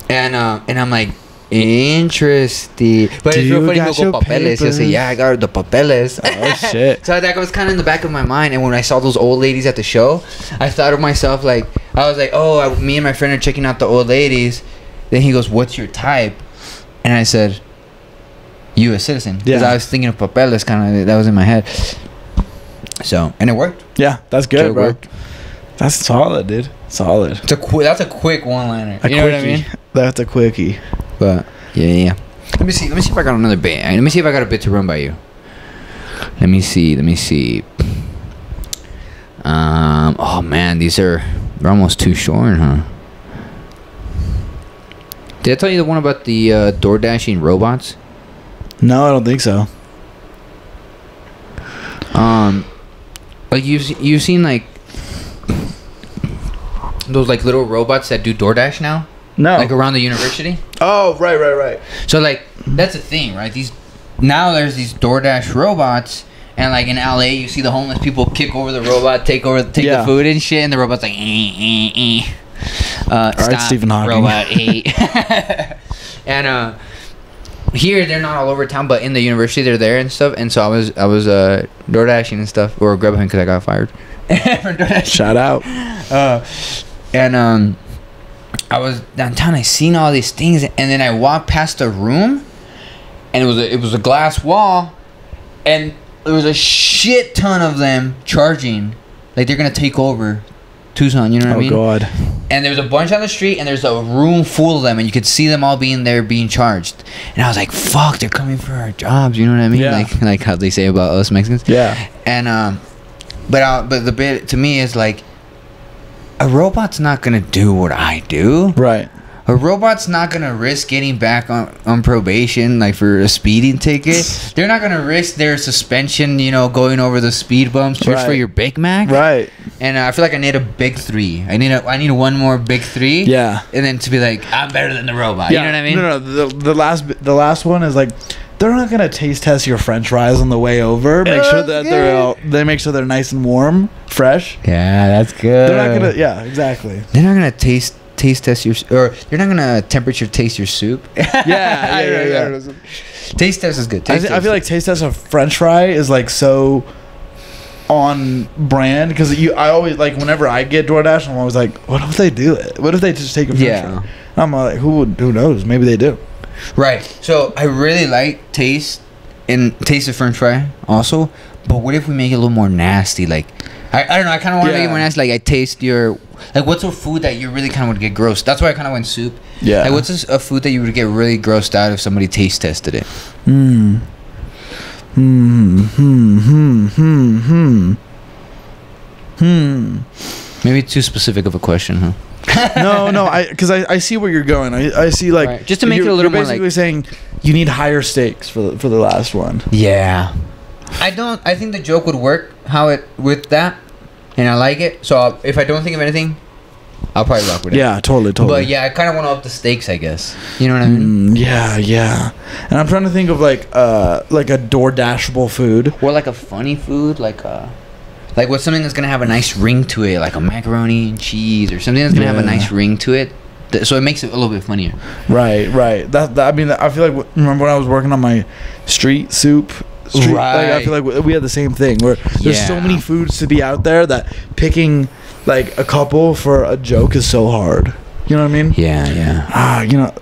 And I'm like, interesting. But Do it's real you funny. got He'll go your papeles. He'll say, papers? yeah, I got the papeles. Oh, shit. So that was kind of in the back of my mind. And when I saw those old ladies at the show, I thought of myself like, I was like, oh, me and my friend are checking out the old ladies. Then he goes, what's your type? And I said, U.S. citizen. Because Yeah. I was thinking of papeles, kind of, that was in my head. So, and it worked. Yeah, that's good, It bro. worked. That's solid, dude. Solid. That's a quick one-liner. A You know what I mean? That's a quickie. But yeah. Let me see if I got another bit. Let me see if I got a bit to run by you. Let me see. Oh man, they're almost too short, huh? Did I tell you the one about the door dashing robots? No, I don't think so. Like you've seen like those like little robots that do DoorDash now, No. like around the university. Oh, right. So like that's a thing, right? There's these DoorDash robots, and like in LA, you see the homeless people kick over the robot, take Yeah. the food and shit, and the robot's like, stop, Stephen Hawking. robot, And here they're not all over town, but in the university they're there and stuff. And so I was DoorDashing and stuff, or Grubhub because I got fired for DoorDashing. Shout out. And I was downtown. I seen all these things, and then I walked past a room, and it was a glass wall, and there was a shit ton of them charging, like they're gonna take over Tucson. You know what I mean? Oh, God. And there's a bunch on the street, and there's a room full of them, and you could see them all being there, being charged. And I was like, "Fuck, they're coming for our jobs." You know what I mean? Yeah. Like how they say about us Mexicans. Yeah. And but the bit to me is like, a robot's not gonna do what I do. Right. A robot's not gonna risk getting back on probation, like for a speeding ticket. They're not gonna risk their suspension, going over the speed bumps just for Right. your Big Mac. Right. And I feel like I need a big three. I need one more big three. Yeah. And then to be like, I'm better than the robot. Yeah. You know what I mean? No. The last one is like, they're not gonna taste test your French fries on the way over. Make sure that they make sure they're nice and warm, fresh. Yeah, that's good. They're not gonna. Yeah, exactly. They're not gonna taste test your, or they're not gonna temperature taste your soup. Yeah. Taste test is good. I feel like taste test of French fry is like so on brand because I always like whenever I get DoorDash, I'm always like, what if they do it? What if they just take a picture? I'm like, who knows? Maybe they do. Right. So I really like taste of French fry also, but what if we make it a little more nasty? Like, I don't know. I kind of want to make it more nasty. Like, I taste your like. What's a food that you really kind of would get gross? That's why I kind of went soup. Yeah. Like, what's a food that you would get really grossed out if somebody taste tested it? Maybe too specific of a question, huh? no, because I see where you're going. I see like right. Just to make it a little more basically like saying you need higher stakes for the last one. Yeah, I think the joke would work with that, and I like it. So if I don't think of anything, I'll probably rock with it. Yeah, totally. But yeah, I kind of want to up the stakes, I guess. You know what I mean? Yeah. And I'm trying to think of like a DoorDashable food or like a funny food, like what's something that's gonna have a nice ring to it, like a macaroni and cheese or something that's gonna have a nice ring to it, so it makes it a little bit funnier. Right. That I mean, I feel like remember when I was working on my street soup. Right. Like, I feel like we had the same thing where there's so many foods to be out there that picking like a couple for a joke is so hard. You know what I mean? Yeah. You know.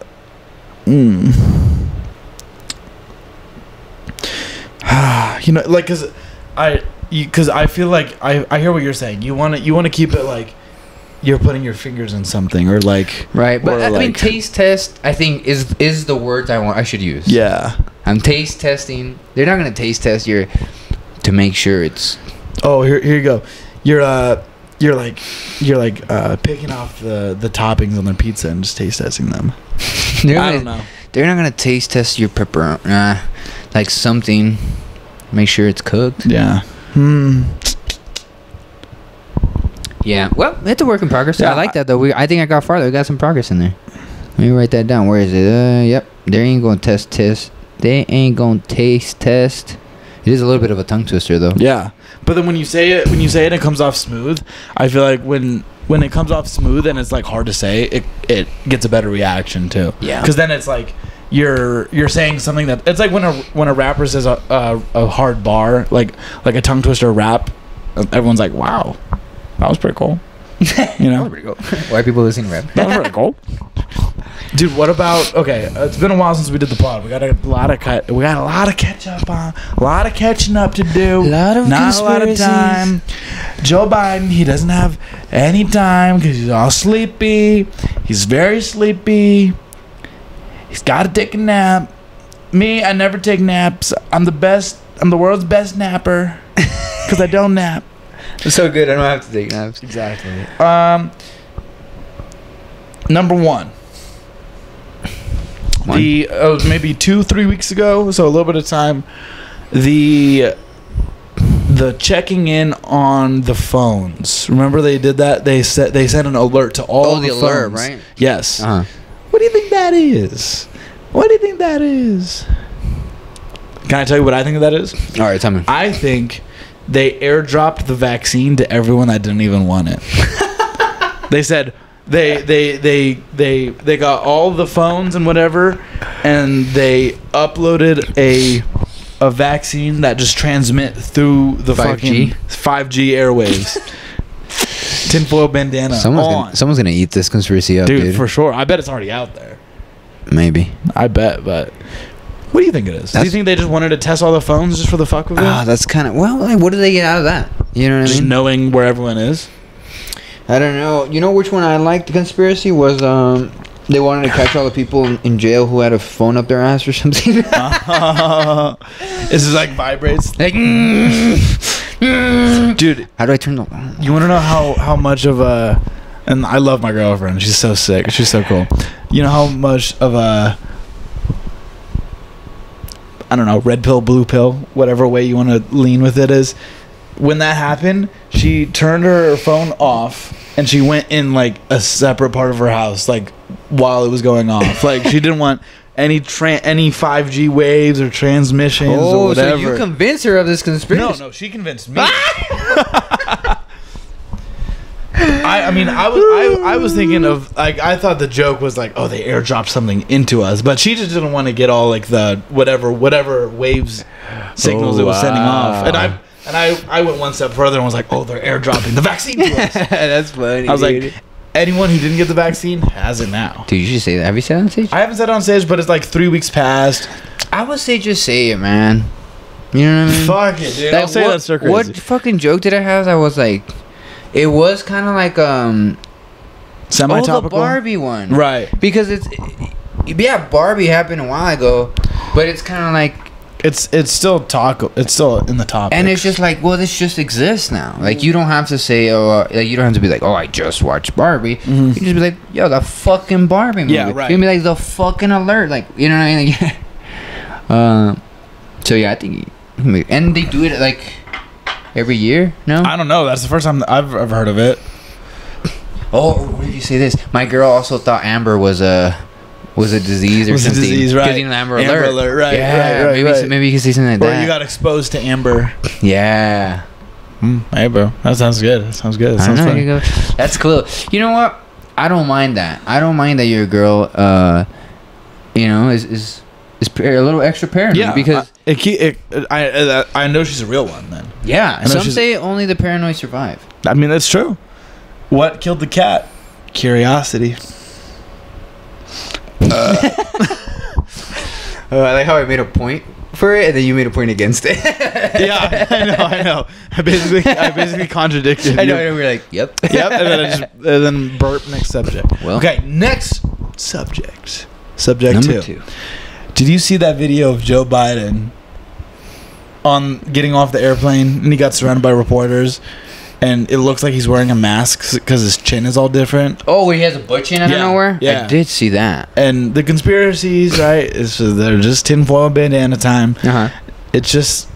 You know, like, because I feel like I hear what you're saying. You want to keep it like you're putting your fingers in something or like right. But I like, mean, taste test I think is the words I should use. Yeah. I'm taste testing. They're not gonna taste test your to make sure it's. Oh, here you go. You're like picking off the toppings on their pizza and just taste testing them. I don't know. They're not gonna taste test your pepperoni, like something. Make sure it's cooked. Yeah. Yeah. Well, it's a work in progress. Yeah, I like that though. I think I got farther. We got some progress in there. Let me write that down. Where is it? Yep. They ain't gonna test. They ain't gonna taste test. It is a little bit of a tongue twister though. Yeah. But then when you say it, it comes off smooth. I feel like when it comes off smooth and it's like hard to say, it gets a better reaction too. Yeah. Because then it's like you're saying something that it's like when a rapper says a hard bar like a tongue twister rap, everyone's like, wow, that was pretty cool. You know. That was pretty cool. White people listening to rap. That was pretty cool. Dude, what about it's been a while since we did the pod. We got a lot of catch-up on, a lot of catching up to do. Not a lot of time. Joe Biden, he doesn't have any time because he's all sleepy. He's very sleepy. He's got to take a nap. Me, I never take naps. I'm the best. I'm the world's best napper because I don't nap. It's so good. I don't have to take naps. Exactly. Number one. Maybe 2-3 weeks ago, so a little bit of time. The checking in on the phones. Remember they did that? They sent an alert to all the phones. Alert, right? Yes. Uh-huh. What do you think that is? Can I tell you what I think that is? All right, tell me. I think they airdropped the vaccine to everyone that didn't even want it. They said they got all the phones and whatever, and they uploaded a vaccine that just transmit through the 5G? Fucking 5G airwaves. Tinfoil bandana. Someone's gonna eat this conspiracy up, dude. For sure. I bet it's already out there. Maybe. I bet, but what do you think it is? Do you think they just wanted to test all the phones just for the fuck of it? That's kind of like, what do they get out of that? You know what I mean? Just knowing where everyone is. I don't know. You know which one I liked? The conspiracy was they wanted to catch all the people in jail who had a phone up their ass or something. Is this like vibrates? Like, dude, how do I turn the? You want to know how much of a? And I love my girlfriend. She's so sick. She's so cool. You know how much of a? I don't know, red pill, blue pill, whatever way you want to lean with it is. When that happened, she turned her phone off and she went in like a separate part of her house, like while it was going off. Like she didn't want any 5G waves or transmissions or whatever. So you convinced her of this conspiracy? No, she convinced me. I was thinking of like I thought the joke was like, oh, they airdropped something into us, but she just didn't want to get all like the whatever waves signals it was sending off. And I went one step further and was like, oh, they're airdropping the vaccine to us. That's funny. I was like, anyone who didn't get the vaccine has it now. dude, you should say that. Have you said it on stage? I haven't said it on stage, but it's like 3 weeks past. I would say just say it, man. You know what I mean? Fuck it, dude. Like, I'll say that's so crazy. What fucking joke did I have? I was like, it was kind of like Semi-topical? Oh, the Barbie one, Right. Because Barbie happened a while ago, but it's kind of like. It's still it's still in the topic. And it's just like, well, this just exists now. Like, you don't have to say, you don't have to be like, oh, I just watched Barbie. Mm-hmm. You can just be like, yo, the fucking Barbie movie. Yeah, right. You can be like, the fucking alert. Like, you know what I mean? So, yeah, I think. And they do it, like, every year? No? I don't know. That's the first time I've ever heard of it. Oh, what did you say this? My girl also thought Amber was a disease or Was a something. disease, right. Because, you know, Amber Amber Alert. Alert, right, Yeah, right, right. maybe you can say something like Or that. you got exposed to Amber. Yeah. Hey, bro. That sounds good. That sounds good. That I sounds know, fun. you go. That's cool. You know what? I don't mind that. I don't mind that your girl, you know, is a little extra paranoid. Yeah, because I know she's a real one. Then yeah, I know some she's- say only the paranoid survive. I mean that's true. What killed the cat? Curiosity. I like how I made a point for it, and then you made a point against it. Yeah, I know. I basically contradicted. I know. you. And we're like, yep. Yep, and then burp. Next subject. Well. Okay, next subject. Subject Number 2. 2. Did you see that video of Joe Biden on getting off the airplane and he got surrounded by reporters and it looks like he's wearing a mask because his chin is all different? Oh, where he has a butt chin out of Yeah, nowhere? yeah. I did see that. And the conspiracies, right? They're just tinfoil bandana time. Uh-huh. It's just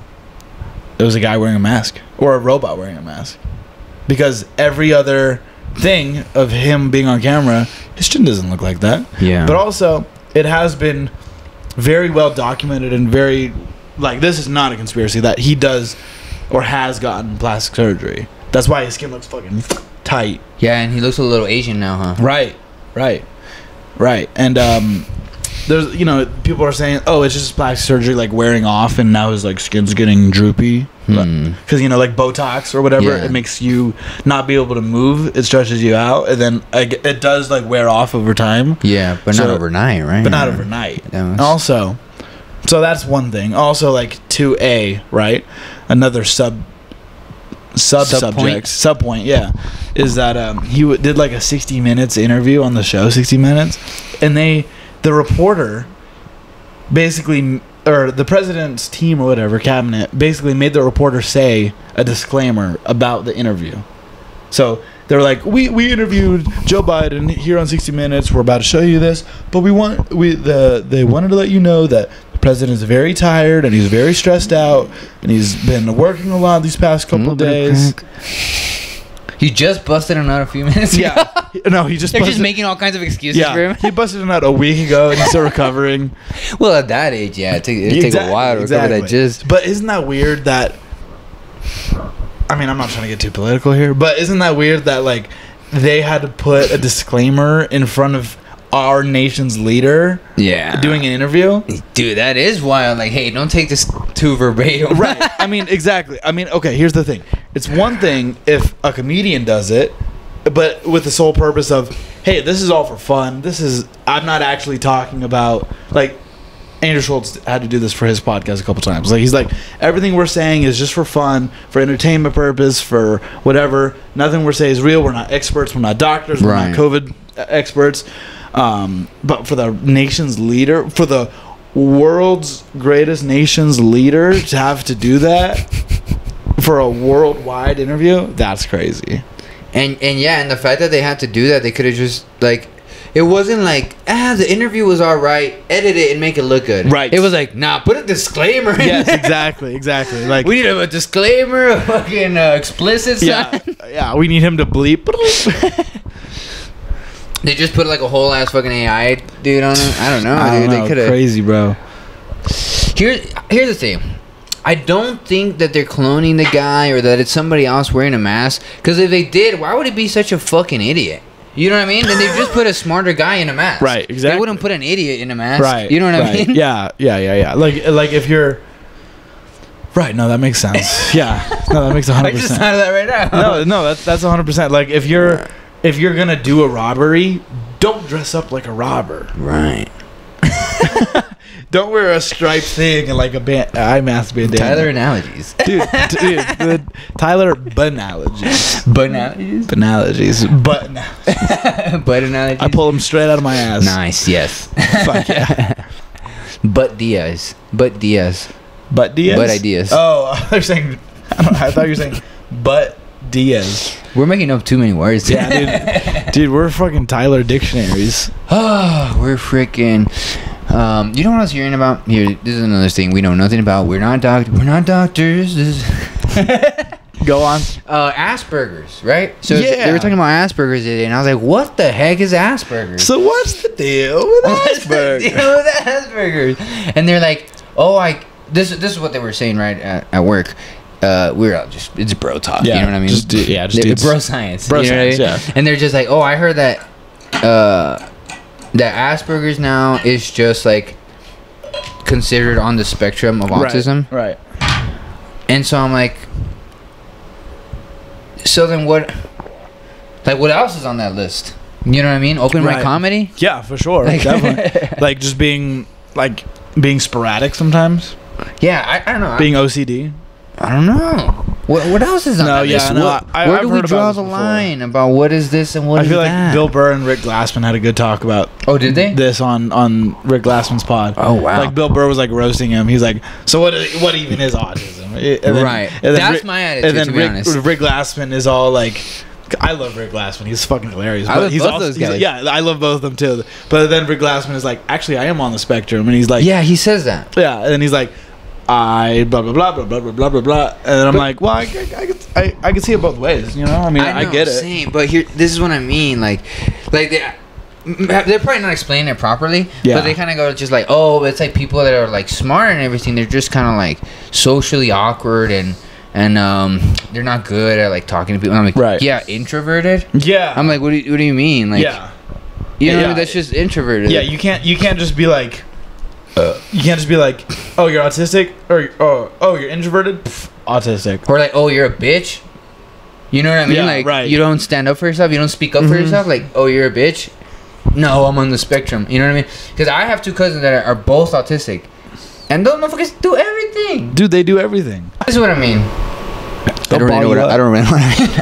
it was a guy wearing a mask or a robot wearing a mask because every other thing of him being on camera, his chin doesn't look like that. Yeah. But also, it has been very well documented and very like this is not a conspiracy that he does or has gotten plastic surgery. That's why his skin looks fucking tight. Yeah, and he looks a little Asian now, huh? Right. And there's people are saying, oh, it's just plastic surgery like wearing off and now his like skin's getting droopy because like Botox or whatever, Yeah. it makes you not be able to move, it stretches you out, and then it does like wear off over time. Yeah, but not overnight, right? But not overnight. That was- Also, so that's one thing. Also, like 2A, right? Another subpoint, yeah, is that he did like a 60 minutes interview on the show, 60 Minutes, and the reporter basically, or the president's team or whatever, cabinet, basically made the reporter say a disclaimer about the interview. So they were like, we interviewed Joe Biden here on 60 Minutes. We're about to show you this, but they wanted to let you know that the president is very tired and he's very stressed out and he's been working a lot these past couple of days. He just busted him out a few minutes ago. Yeah, no, he just They're busted, just making all kinds of excuses for him. he busted it out a week ago and he's still recovering. Well, at that age, yeah, it take a while to recover that jizz. But isn't that weird that? I mean, I'm not trying to get too political here, but isn't that weird that like they had to put a disclaimer in front of our nation's leader? Yeah, doing an interview. Dude, that is wild. Like, hey, don't take this too verbatim. Right. I mean, exactly. I mean, okay. Here's the thing. It's one thing if a comedian does it, but with the sole purpose of, hey, this is all for fun. I'm not actually talking about like. Andrew Schultz had to do this for his podcast a couple times. Like he's like, everything we're saying is just for fun, for entertainment purpose, for whatever. Nothing we're saying is real. We're not experts. We're not doctors. We're not COVID experts. But for the nation's leader, for the world's greatest nation's leader to have to do that for a worldwide interview, that's crazy. And yeah, and the fact that they had to do that, they could have just like. It wasn't like, the interview was all right, edit it and make it look good. Right. It was like, nah, put a disclaimer in Yes, there. exactly. Like We need a disclaimer, a fucking explicit sign. Yeah, we need him to bleep. They just put like a whole ass fucking AI dude on it. I don't know, I dude. don't know, They could have. crazy, bro. Here's the thing. I don't think that they're cloning the guy or that it's somebody else wearing a mask. Because if they did, why would it be such a fucking idiot? You know what I mean? Then they just put a smarter guy in a mask. Right, exactly. They wouldn't put an idiot in a mask. Right. You know what I mean? Yeah. Like if you're Right. No, that makes sense. Yeah. No, that makes 100%. I just thought of that right now. No, that's 100%. Like if you're gonna do a robbery, don't dress up like a robber. Right. Don't wear a striped thing and like a eye mask bandana. Tyler analogies. Dude, Tyler banalogies. Banalogies? Butt analogies. Butt analogies? I pull them straight out of my ass. Nice, yes. Fuck yeah. Butt Diaz. Butt Diaz? Butt ideas. Oh, I thought you were saying butt Diaz. We're making up too many words. Yeah, dude. Dude, we're fucking Tyler dictionaries. Oh, we're freaking... you know what I was hearing about? Here, this is another thing we know nothing about. We're not doctors. Go on. Asperger's, right? So yeah. they were talking about Asperger's today, and I was like, what the heck is Asperger's? So what's the deal with Asperger's? And they're like, this is what they were saying right at work. We're all just, it's bro talk, you know what I mean? Just bro science. Bro you know science, what I mean? yeah. And they're just like, I heard that that Asperger's now is just like considered on the spectrum of autism. Right. And so I'm like, so then what else is on that list? You know what I mean? Open mic comedy? Yeah, for sure. Like, definitely. Like just being sporadic sometimes. Yeah, I don't know. Being OCD. I don't know. What else is on that list? Where do we draw the line about what is this and what is that? I feel like Bill Burr and Rick Glassman had a good talk about. Oh, did they? This on Rick Glassman's pod. Oh wow! Like Bill Burr was like roasting him. He's like, so what even is autism? Right. That's my attitude. And then to be honest. Rick Glassman is all like, I love Rick Glassman. He's fucking hilarious. I love both those guys. Yeah, I love both of them too. But then Rick Glassman is like, actually, I am on the spectrum, and he's like, yeah, he says that. Yeah, and then he's like, I blah blah blah blah blah blah blah blah blah, and I'm like, well, I can see it both ways, you know. I mean, I get it. Same, but here, this is what I mean. Like they're probably not explaining it properly. Yeah. But they kind of go just like, it's like people that are like smart and everything. They're just kind of like socially awkward and they're not good at like talking to people. And I'm like, yeah, introverted. Yeah. I'm like, what do you mean? Like, yeah. You know, that's just introverted. Yeah, you can't just be like. You can't just be like, oh, you're autistic, or oh, you're introverted, autistic, or like, oh, you're a bitch. You know what I mean? Yeah, like, right. You don't stand up for yourself. You don't speak up for yourself. Like, oh, you're a bitch. No, I'm on the spectrum. You know what I mean? Because I have two cousins that are both autistic, and those motherfuckers do everything. Dude, they do everything. This is what I mean. I don't really know what I mean.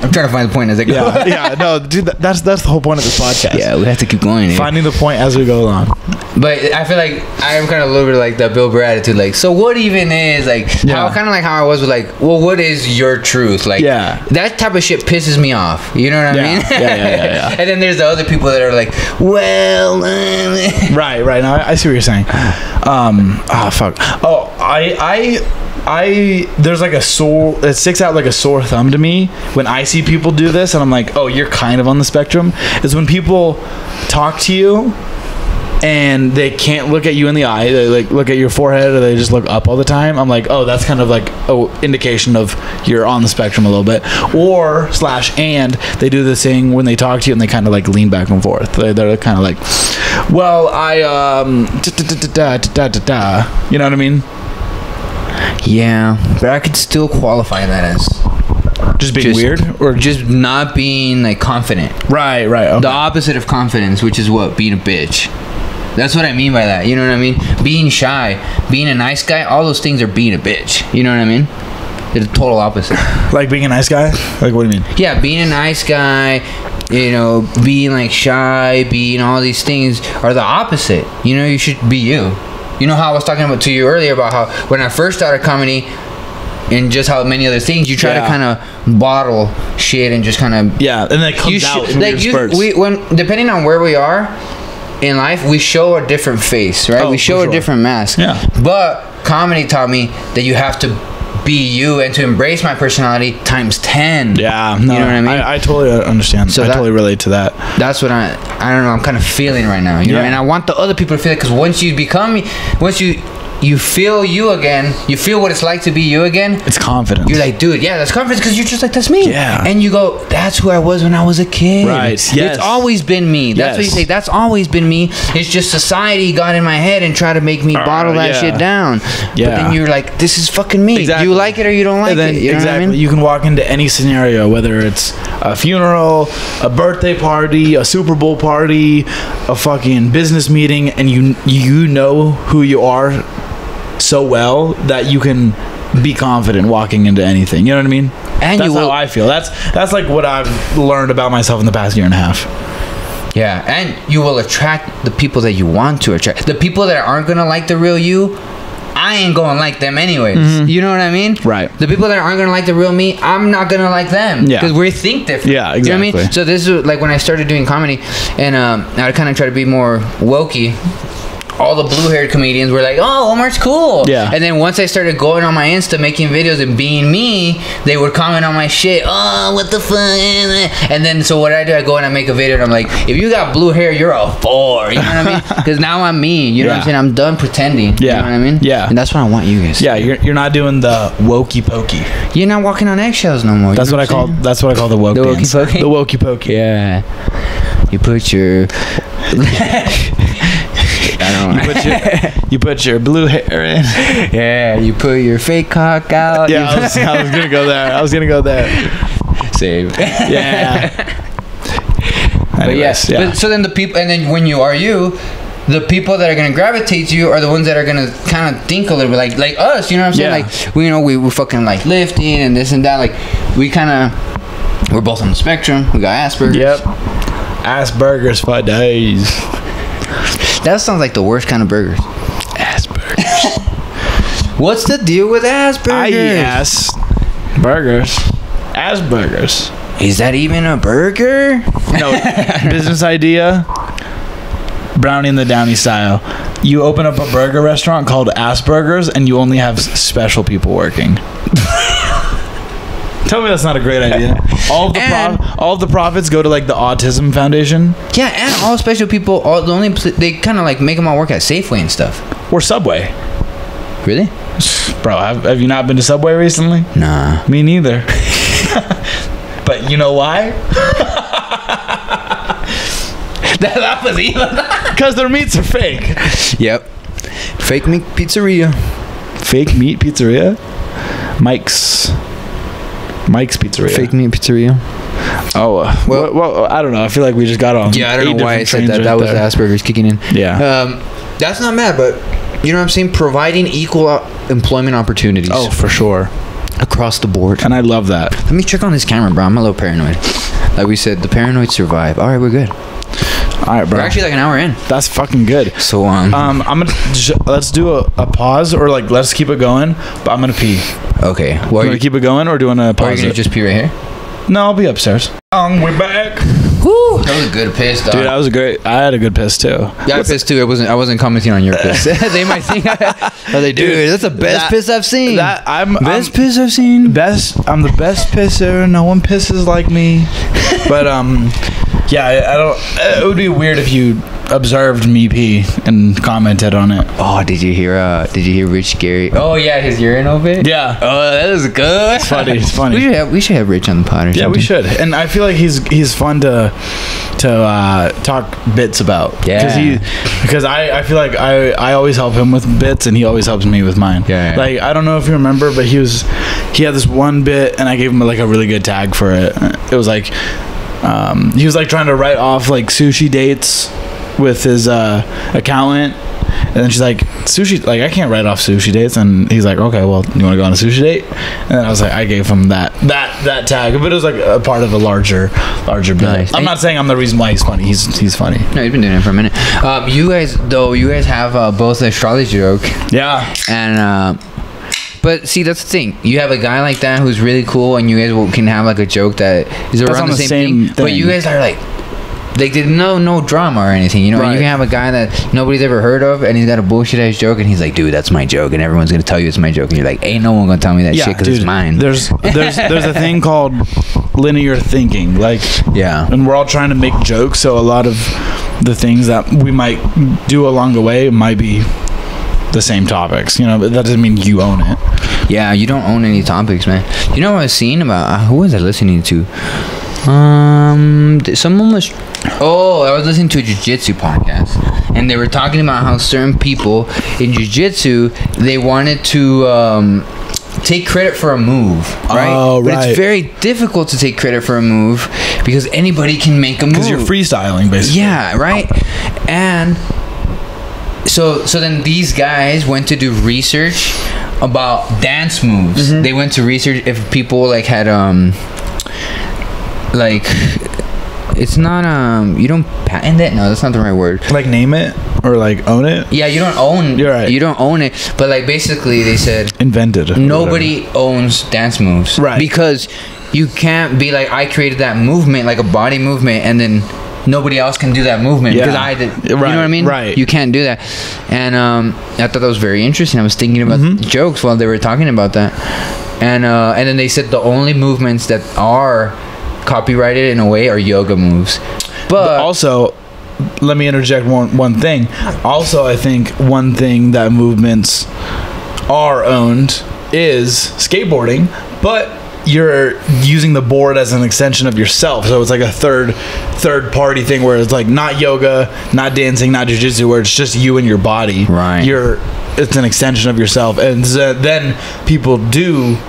I'm trying to find the point as I go. Yeah, no, dude, that's the whole point of this podcast. Yeah, we have to keep going. Finding the point as we go along. But I feel like I am kind of a little bit like the Bill Burr attitude. Like, so what even is like? How kind of like how I was with like, well, what is your truth? Like, that type of shit pisses me off. You know what I mean? Yeah. And then there's the other people that are like, well, right. Now I see what you're saying. Fuck. Oh, I there's like it sticks out like a sore thumb to me when I see people do this, and I'm like, oh, you're kind of on the spectrum. Is when people talk to you and they can't look at you in the eye. They like look at your forehead, or they just look up all the time. I'm like, oh, that's kind of like indication of you're on the spectrum a little bit. Or / and they do this thing when they talk to you and they kind of like lean back and forth. They're kind of like, well, I you know what I mean? Yeah, but I could still qualify that as just being weird, or just not being like confident. Right. Okay. The opposite of confidence, which is what? Being a bitch. That's what I mean by that. You know what I mean? Being shy, being a nice guy, all those things are being a bitch. You know what I mean? They're the total opposite. Like being a nice guy? Like, what do you mean? Yeah, being a nice guy, you know, being like shy, being all these things are the opposite. You know, you should be you. You know how I was talking about to you earlier about how when I first started comedy and just how many other things you try to kind of bottle shit and just kind of and then it comes out in like spurts. When depending on where we are in life, we show a different face, right? We show a different mask. Yeah. But comedy taught me that you have to be you and to embrace my personality times 10. Yeah, no, you know what I mean? I totally understand. So I totally relate to that. That's what I don't know, I'm kind of feeling right now. You know, and I want the other people to feel it, because once you you feel you again. You feel what it's like to be you again. It's confidence. You're like, dude, yeah, that's confidence because you're just like, that's me. Yeah. And you go, that's who I was when I was a kid. Right. Yes. It's always been me. That's what you say. That's always been me. It's just society got in my head and tried to make me bottle that shit down. Yeah. But then you're like, this is fucking me. Exactly. You like it or you don't like it. You know what I mean? You can walk into any scenario, whether it's a funeral, a birthday party, a Super Bowl party, a fucking business meeting, and you know who you are so well that you can be confident walking into anything. You know what I mean? And that's how I feel. That's like what I've learned about myself in the past year and a half. Yeah, and you will attract the people that you want to attract. The people that aren't gonna like the real you, I ain't gonna like them anyways. Mm-hmm. You know what I mean? Right. The people that aren't gonna like the real me, I'm not gonna like them. Yeah. Because we think different. Yeah, exactly. You know what I mean? So this is like when I started doing comedy, and I kind of try to be more wokey. All the blue-haired comedians were like, "Oh, Omar's cool." Yeah. And then once I started going on my Insta, making videos and being me, they would comment on my shit. Oh, what the fuck? And then so what I do, I go and I make a video and I'm like, if you got blue hair, you're a 4. You know what I mean? Because now I'm me. You know what I'm saying? I'm done pretending. Yeah. You know what I mean? Yeah. And that's what I want you guys. Yeah. You're not doing the wokey pokey. You're not walking on eggshells no more. That's what I call. That's what I call the woke dance. The wokey pokey. Yeah. You put your. I don't know. You put your blue hair in. Yeah, you put your fake cock out. Yeah, I was gonna go there. Save. Yeah. But yes, yeah. But so then the people, and then when you are you, the people that are gonna gravitate to you are the ones that are gonna kind of think a little bit like us. You know what I'm saying? Like we fucking like lifting and this and that. Like we're both on the spectrum. We got Asperger's. Yep. Asperger's for days. That sounds like the worst kind of burgers. Asperger's. What's the deal with Asperger's? I eat burgers. Asperger's. Is that even a burger? No. Business idea. Brownie the Downie style. You open up a burger restaurant called Asperger's, and you only have special people working. Tell me that's not a great idea. All of the profits go to like the Autism Foundation. Yeah, and all special people. They kind of like make them all work at Safeway and stuff. Or Subway. Really? Bro, have you not been to Subway recently? Nah. Me neither. But you know why? That was even. Because their meats are fake. Yep. Fake meat pizzeria. Fake meat pizzeria? Mike's Pizzeria. Fake meat pizzeria. Oh, well, I don't know. I feel like we just got on. Yeah, I don't know why I said that. That was Asperger's kicking in. Yeah. That's not bad, but you know what I'm saying? Providing equal employment opportunities. Oh, for sure. Across the board. And I love that. Let me check on this camera, bro. I'm a little paranoid. Like we said, the paranoid survive. All right, we're good. All right, bro. We're actually like an hour in. That's fucking good. So I'm gonna let's do a pause, or like let's keep it going. But I'm gonna pee. Okay. Well, you want to keep it going, or do you want to pause? Or are you gonna just pee right here? No, I'll be upstairs. We're back. Woo! That was a good piss, dog. Dude, that was great. I had a good piss too. Yeah, I pissed too. I wasn't commenting on your piss. They might think. Dude, that's the best piss I've seen. Piss I've seen. I'm the best pisser. No one pisses like me. But yeah, I don't. It would be weird if you observed me pee and commented on it. Oh, did you hear Rich Gary? Oh yeah, his urinal bit. Yeah. Oh, that is good. It's funny. It's funny. We should have Rich on the pod or something. Yeah, we should. And I feel like he's fun to talk bits about. Yeah. Because I feel like I always help him with bits and he always helps me with mine. Yeah. Like I don't know if you remember, but he had this one bit and I gave him like a really good tag for it. It was like he was like trying to write off like sushi dates with his accountant, and then she's like, sushi, like I can't write off sushi dates, and he's like, okay, well, you want to go on a sushi date? And then I was like, I gave him that tag, but it was like a part of a larger bit. Nice. I'm not saying I'm the reason why he's funny. He's funny. No, he's been doing it for a minute. You guys have both the astrology joke. Yeah. And but see, that's the thing. You have a guy like that who's really cool, and you guys can have like a joke that is around the same thing. But you guys are like there's no drama or anything, you know. Right. And you can have a guy that nobody's ever heard of, and he's got a bullshit ass joke, and he's like, "Dude, that's my joke," and everyone's gonna tell you it's my joke, and you're like, "Ain't no one gonna tell me that shit because it's mine." There's a thing called linear thinking, like and we're all trying to make jokes, so a lot of the things that we might do along the way might be the same topics. You know, but that doesn't mean you own it. Yeah, you don't own any topics, man. You know what I was seeing about who was I listening to? Someone was. Oh, I was listening to a jiu-jitsu podcast, and they were talking about how certain people in jiu-jitsu, they wanted to take credit for a move, right? Oh, right. But it's very difficult to take credit for a move because anybody can make a move. Because you're freestyling, basically. Yeah, right. And so then these guys went to do research about dance moves. They went to research if people like had like, it's not you don't patent it. No, that's not the right word. Like name it or like own it. Yeah, you don't own. You're right. You don't own it. But like basically, they said Invented. nobody owns dance moves, Right? Because you can't be like, I created that movement, like a body movement, and then nobody else can do that movement because I did. You know what I mean? Right. You can't do that. And I thought that was very interesting. I was thinking about jokes while they were talking about that, and then they said the only movements that are copyrighted in a way are yoga moves. But also, let me interject one thing. Also, I think one thing that movements are owned is skateboarding, but you're using the board as an extension of yourself, so it's like a third party thing where it's like not yoga, not dancing, not jiu-jitsu, where it's just you and your body. Right. It's an extension of yourself, and then people do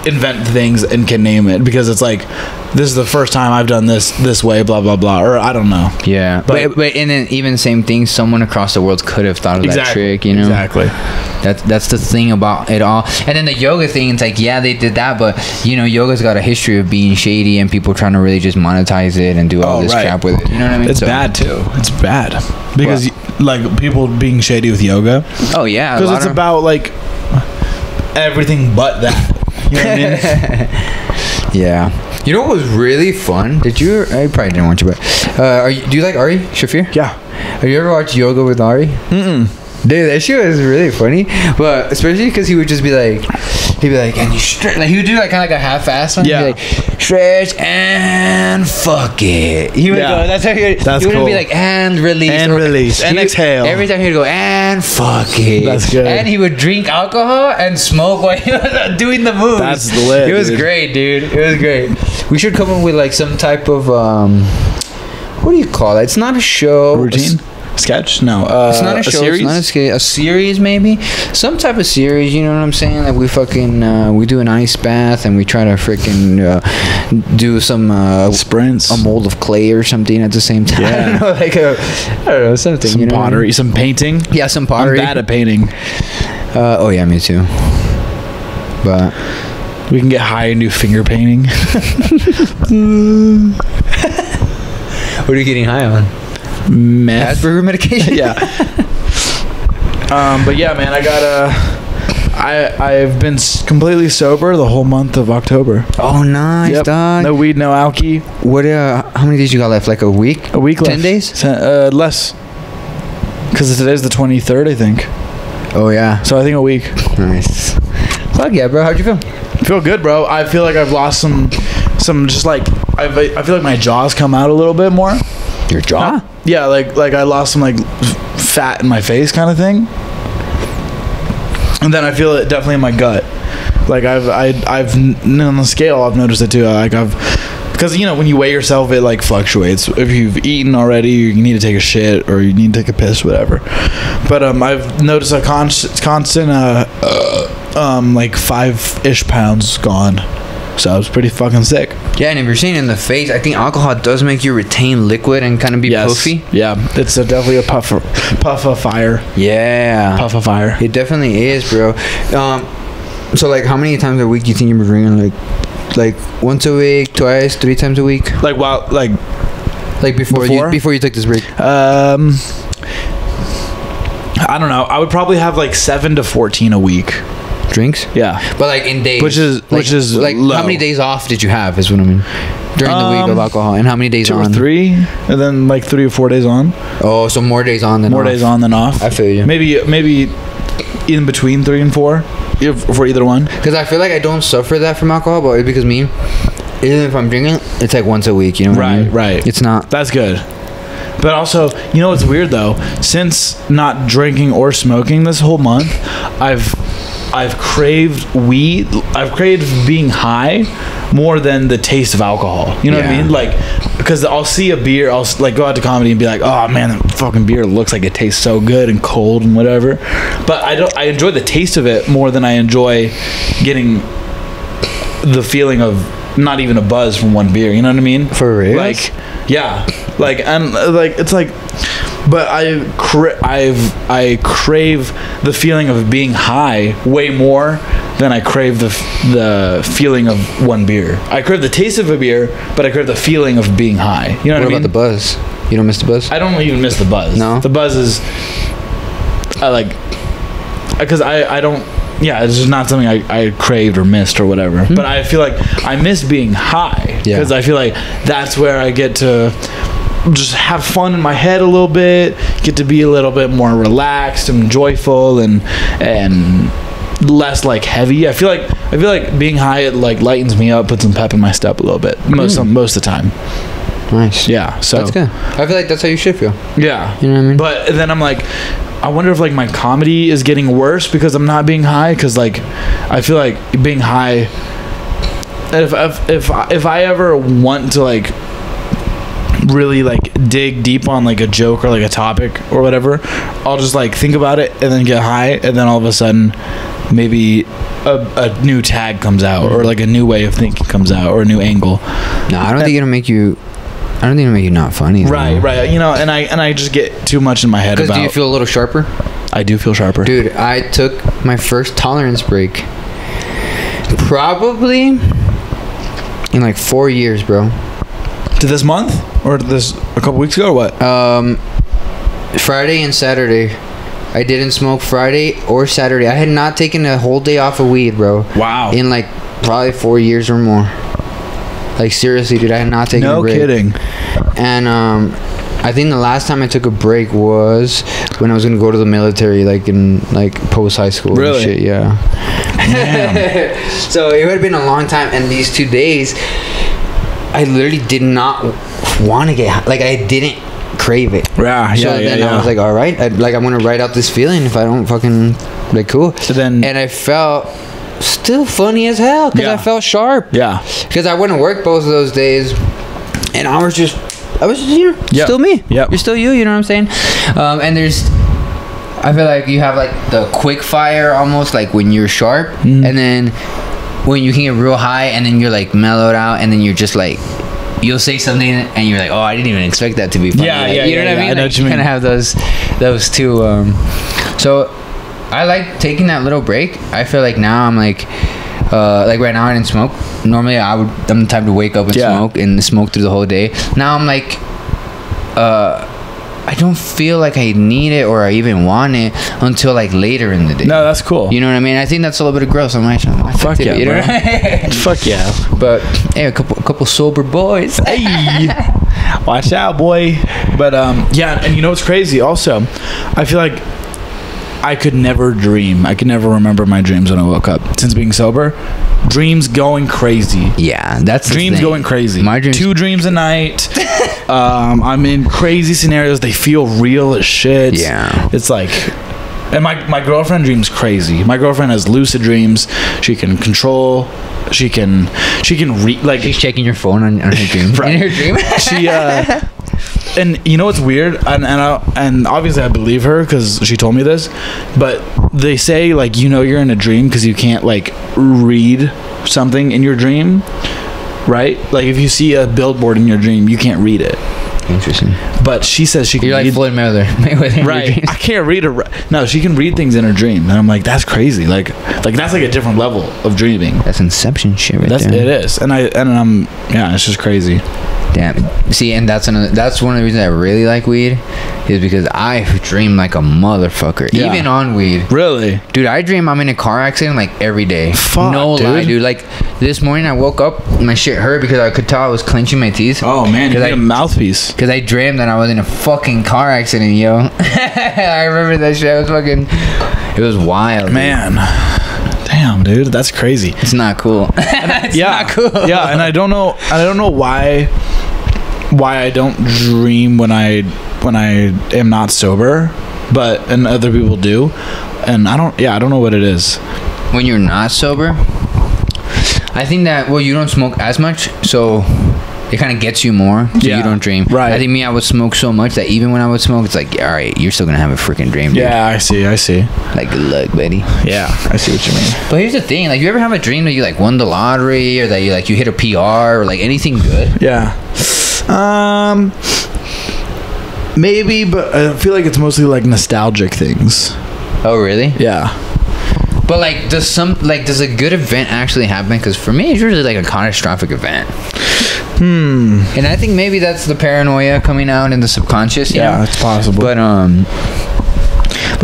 invent things and can name it because it's like, this is the first time I've done this way, blah blah blah, or I don't know. Yeah, but and then even same thing, someone across the world could have thought of that trick, you know. Exactly. That's the thing about it all. And then the yoga thing, it's like, yeah, they did that, but you know, yoga's got a history of being shady and people trying to really just monetize it and do all this crap with it. You know what I mean? It's bad too. It's bad because like people being shady with yoga. Oh yeah, because it's about like everything but that. You know what I mean? Yeah. You know what was really fun? Did you? I probably didn't watch it, but do you like Ari Shafir? Yeah. Have you ever watched Yoga with Ari? Dude, that shit was really funny, but especially because he would just be like, and you stretch, like he would do like kind of like a half-ass one. Yeah. He'd be like, stretch and fuck it. He would go. That's how he would. That's he wouldn't cool. be like and release and release and exhale. Every time he would go and fuck it. That's good. And he would drink alcohol and smoke while he was doing the moves. That's lit. It was great, dude. It was great. We should come up with like some type of what do you call it? It's not a show. Routine. Sketch? No. It's not a show. Series? It's not a series, maybe some type of series. You know what I'm saying? Like we fucking we do an ice bath and we try to freaking do some sprints, a mold of clay or something at the same time. Yeah. I don't know, like I don't know, something. Some pottery, some painting. Yeah, some pottery. I'm bad at painting. Oh yeah, me too. But we can get high and do finger painting. What are you getting high on? Meth. Asperger medication. Yeah. But yeah, man, I've been completely sober the whole month of October. Oh, nice, dog. No weed, no alky. What? How many days you got left? Like a week? A week left. 10 days? Less. Because today's the 23rd, I think. Oh yeah. So I think a week. Nice. Fuck yeah, bro. How'd you feel? I feel good, bro. I feel like I've lost some just like I feel like my jaw's come out a little bit more. Your jaw? Yeah, like I lost some like fat in my face kind of thing. And then I feel it definitely in my gut. Like I've on the scale I've noticed it too. Like because you know when you weigh yourself it like fluctuates. If you've eaten already, you need to take a shit or you need to take a piss, whatever. But I've noticed a constant like 5-ish pounds gone. So I was pretty fucking sick. Yeah, and if you're seeing it in the face, I think alcohol does make you retain liquid and kind of be puffy. Yeah, it's definitely a puff of fire. Yeah. Puff of fire. It definitely is, bro. So like how many times a week do you think you've been drinking? Like once a week, twice, 3 times a week? Like before you took this break? I don't know. I would probably have like 7 to 14 a week. Drinks? Yeah. But like in days. Which is like low. How many days off did you have is what I mean? During the week of alcohol, and how many days 2 on? or 3, and then like 3 or 4 days on. Oh, so more days on than more off. days on than off. I feel you. Maybe in between 3 and 4 for either one. Because I feel like I don't suffer that from alcohol, but it's because me, even if I'm drinking, it's like once a week. You know what I mean? Right. It's not. That's good. But also, you know what's weird though? Since not drinking or smoking this whole month, I've craved weed. I've craved being high more than the taste of alcohol. You know what I mean? Like, because I'll see a beer, I'll like go out to comedy and be like, oh man, that fucking beer looks like it tastes so good and cold and whatever. But I enjoy the taste of it more than I enjoy getting the feeling of not even a buzz from one beer. You know what I mean? For real? Like, yeah, like, and like it's like. But I crave the feeling of being high way more than I crave the feeling of one beer. I crave the taste of a beer, but I crave the feeling of being high. You know what I mean? What about the buzz? You don't miss the buzz? I don't even miss the buzz. No? The buzz is... I like... Because I don't... Yeah, it's just not something I craved or missed or whatever. But I feel like I miss being high. Because I feel like that's where I get to... just have fun in my head a little bit, get to be a little bit more relaxed and joyful and less like heavy. I feel like being high, it like lightens me up, puts some pep in my step a little bit most of the time. Nice. Yeah, so that's good. I feel like that's how you should feel. Yeah, you know what I mean. But then I'm like, I wonder if like my comedy is getting worse because I'm not being high, because like I feel like being high, if I ever want to like really like dig deep on like a joke or like a topic or whatever, I'll just like think about it and then get high, and then all of a sudden maybe a new tag comes out or like a new way of thinking comes out or a new angle. No, I don't think it'll make you not funny though. Right, you know, and I just get too much in my head about. Do you feel a little sharper? I do feel sharper, dude. I took my first tolerance break probably in like 4 years, bro. To this month or this a couple weeks ago or what? Friday and Saturday. I didn't smoke Friday or Saturday. I had not taken a whole day off of weed, bro. Wow. In like probably 4 years or more. Like seriously, dude, I had not taken a break. No kidding. And I think the last time I took a break was when I was gonna go to the military, like in like post high school. Really? And shit, yeah. So it would have been a long time, and these 2 days I literally did not want to get high. Like I didn't crave it. Yeah. So then I was like, all right, I'm gonna write out this feeling if I don't fucking like cool. So then, and I felt still funny as hell because I felt sharp. Yeah. Because I went to work both of those days, and I was just you know, still me. Yeah. You're still you. You know what I'm saying? And I feel like you have like the quick fire almost like when you're sharp, and then when you can get real high and then you're like mellowed out, and then you're just like, you'll say something and you're like, oh, I didn't even expect that to be funny. Yeah, like, you know what I mean? I know what you mean. Kind of have those two. So I like taking that little break. I feel like now I'm like right now I didn't smoke. Normally I'm the type to wake up and smoke through the whole day. Now I'm like, I don't feel like I need it or I even want it until like later in the day. No, that's cool. You know what I mean? I think that's a little bit of growth. I'm like, fuck yeah, you know? Fuck yeah. But hey, a couple sober boys. Hey, watch out, boy. But yeah, and you know what's crazy? Also, I feel like I could never dream. I could never remember my dreams when I woke up. Since being sober, dreams going crazy. Yeah, that's dreams going crazy. My dreams, 2 dreams a night. I'm in crazy scenarios. They feel real as shit. Yeah, it's like, and my girlfriend dreams crazy. My girlfriend has lucid dreams. She can control. She can read. Like, she's checking your phone on her dream. Right. In her dream. She and you know what's weird, and obviously I believe her because she told me this, but they say like, you know, you're in a dream because you can't like read something in your dream, right? Like if you see a billboard in your dream, you can't read it. Interesting. But she says she can. You're like Floyd Mayweather. Right. I can't read her. No, she can read things in her dream, and I'm like, that's crazy. Like that's like a different level of dreaming. That's Inception shit, right there. It is, and I'm yeah, it's just crazy. Damn. See, and that's one of the reasons I really like weed, is because I dream like a motherfucker, even on weed. Really, dude, I dream I'm in a car accident like every day. Fuck, no lie, dude. Like this morning, I woke up, my shit hurt because I could tell I was clenching my teeth. Oh man, you need a mouthpiece. Because I dreamed that I was in a fucking car accident, yo. I remember that shit. It was wild, man. Damn, dude, that's crazy. It's not cool. It's not cool. Yeah, and I don't know why I don't dream when I when I am not sober, and other people do, and I don't know what it is. When you're not sober, I think that you don't smoke as much, so it kind of gets you more, so you don't dream. Right. I think I would smoke so much that even when I would smoke, it's like, all right, you're still gonna have a freaking dream, dude. Yeah, I see. Like, good luck, buddy. Yeah, I see what you mean. But here's the thing, like, you ever have a dream that you like won the lottery, or that you hit a PR, or like anything good? Yeah. Maybe, but I feel like it's mostly like nostalgic things. Oh, really? Yeah. But like, does a good event actually happen? Because for me, it's usually like a catastrophic event. And I think maybe that's the paranoia coming out in the subconscious. You know? It's possible. But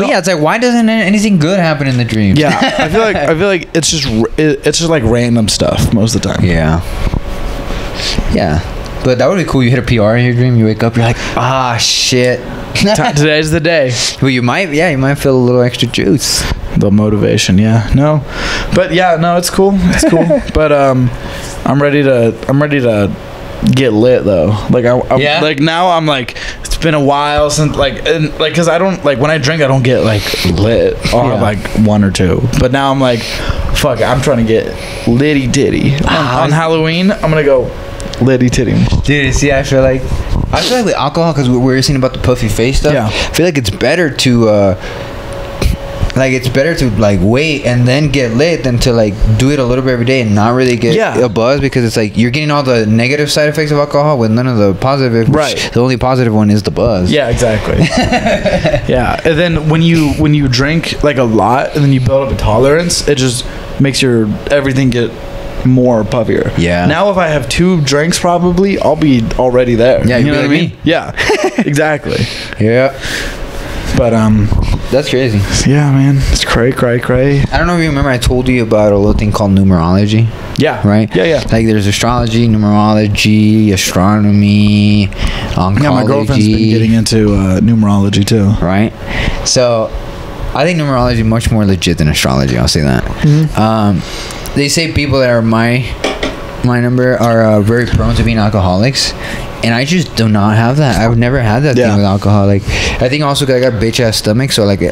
yeah, it's like, why doesn't anything good happen in the dream? Yeah, I feel like it's just like random stuff most of the time. Yeah. But that would be cool. You hit a PR in your dream. You wake up. You're like, shit. Today's the day. Well, you might feel a little extra juice. The motivation, it's cool. It's cool. But I'm ready to get lit though. Like like now I'm like, it's been a while since because I don't like, when I drink I don't get like lit. I'll have like one or two. But now I'm like, fuck it, I'm trying to get litty titty. On Halloween I'm gonna go litty titty. Dude, see, I feel like with alcohol, because we were saying about the puffy face stuff. Yeah. I feel like it's better to wait and then get lit than to like do it a little bit every day and not really get a buzz, because it's like you're getting all the negative side effects of alcohol with none of the positive. Right. The only positive one is the buzz. Yeah, exactly. Yeah, and then when you drink like a lot and then you build up a tolerance, it just makes your everything get more puffier. Yeah. Now if I have 2 drinks, probably I'll be already there. Yeah, you know what I mean? Yeah. Exactly. Yeah. But that's crazy. Yeah, man, it's cray. I don't know if you remember, I told you about a little thing called numerology. Yeah. Right? Yeah. Like there's astrology, numerology, astronomy, oncology. Yeah, my girlfriend's been getting into numerology too. Right? So I think numerology is much more legit than astrology. I'll say that. Mm-hmm. They say people that are my number are very prone to being alcoholics, and I just do not have that. I've never had that thing with alcohol. Like, I think also 'cause I got bitch ass stomach, so like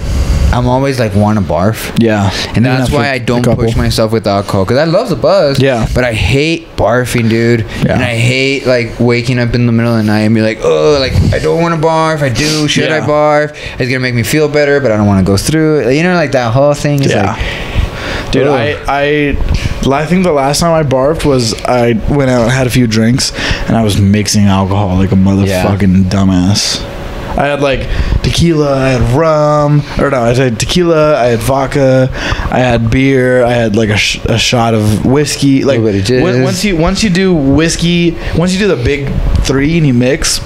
I'm always like want to barf. Yeah, and that's why I don't push myself with alcohol, because I love the buzz. Yeah, but I hate barfing, dude. Yeah. And I hate like waking up in the middle of the night and be like, oh, like I don't want to barf. I do. Should I barf? It's gonna make me feel better, but I don't want to go through it. You know, like that whole thing is like. Dude, I think the last time I barfed was I went out and had a few drinks, and I was mixing alcohol like a motherfucking dumbass. I had like tequila, I had rum, I had tequila, I had vodka, I had beer, I had like a shot of whiskey. Like once you do whiskey, once you do the big 3 and you mix,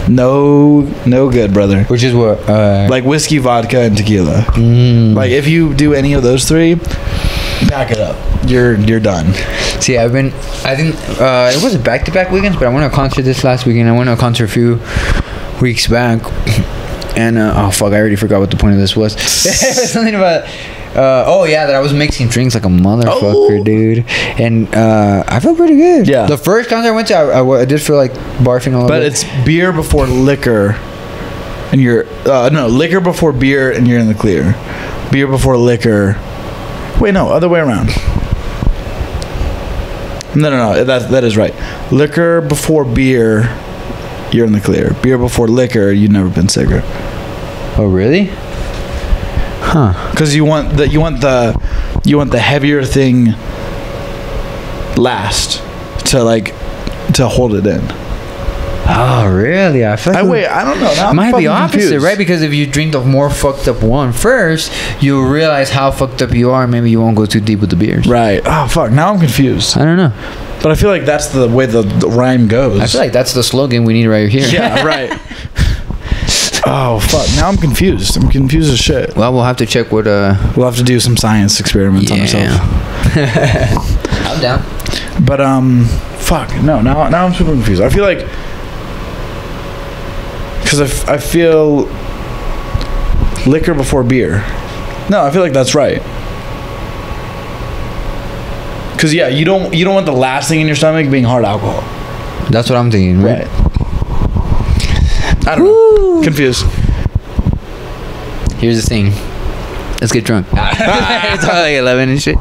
no good, brother. Which is what? Like whiskey, vodka, and tequila. Like if you do any of those 3, back it up. You're done. See, I think it wasn't back-to-back weekends, but I went to a concert this last weekend. I went to a concert a few weeks back, and oh fuck, I already forgot what the point of this was. It was something about that I was mixing drinks like a motherfucker, dude, and I felt pretty good. Yeah, the first concert I went to, I did feel like barfing a little bit. But it's beer before liquor, and you're liquor before beer, and you're in the clear. Beer before liquor. Wait, no, other way around. No, that is right. Liquor before beer, you're in the clear. Beer before liquor, you've never been sicker. Oh, really? Huh? Because you want the heavier thing last to hold it in. Oh, really? I feel like I don't know. Now might be opposite, confused. Right? Because if you drink the more fucked up one first, you'll realize how fucked up you are. Maybe you won't go too deep with the beers. Right. Oh, fuck. Now I'm confused. I don't know. But I feel like that's the way the rhyme goes. I feel like that's the slogan we need right here. Yeah, right. Oh, fuck. Now I'm confused. I'm confused as shit. Well, we'll have to check what... We'll have to do some science experiments on ourselves. I'm down. But, fuck. No, now I'm super confused. I feel like... Because I feel liquor before beer. No, I feel like that's right. Because you don't want the last thing in your stomach being hard alcohol. That's what I'm thinking, right? I don't know. Confused. Here's the thing. Let's get drunk. It's all like 11 and shit.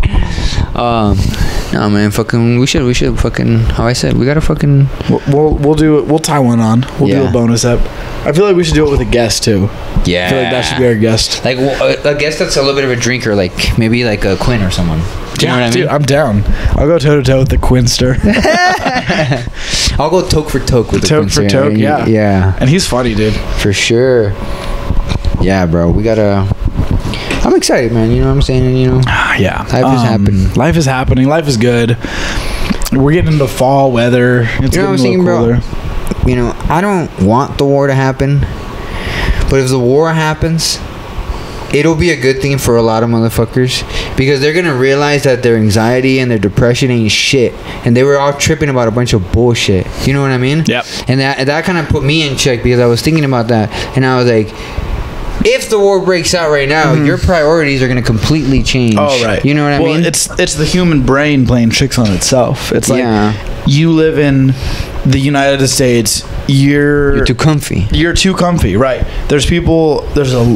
No, man, fucking, we should fucking, how I said, we gotta fucking. We'll do it. We'll tie one on. We'll do a bonus ep. I feel like we should do it with a guest too. Yeah. I feel like that should be our guest. Like, a guest that's a little bit of a drinker, like, maybe like a Quinn or someone. Do you know what I mean? Dude, I'm down. I'll go toe to toe with the Quinster. I'll go toke for toke with the Toke for Quinster. toke, yeah. Yeah. And he's funny, dude. For sure. Yeah, bro. We gotta. I'm excited, man. You know what I'm saying? You know. Yeah. Life is happening. Life is happening. Life is good. We're getting into fall weather. It's You know what I'm saying, bro? You know, I don't want the war to happen, but if the war happens, it'll be a good thing for a lot of motherfuckers because they're gonna realize that their anxiety and their depression ain't shit, and they were all tripping about a bunch of bullshit. You know what I mean? Yep. And that kind of put me in check because I was thinking about that, and I was like, if the war breaks out right now, your priorities are gonna completely change. Oh, right. You know what I mean? It's the human brain playing tricks on itself. It's like you live in the United States. You're too comfy. You're too comfy, right? There's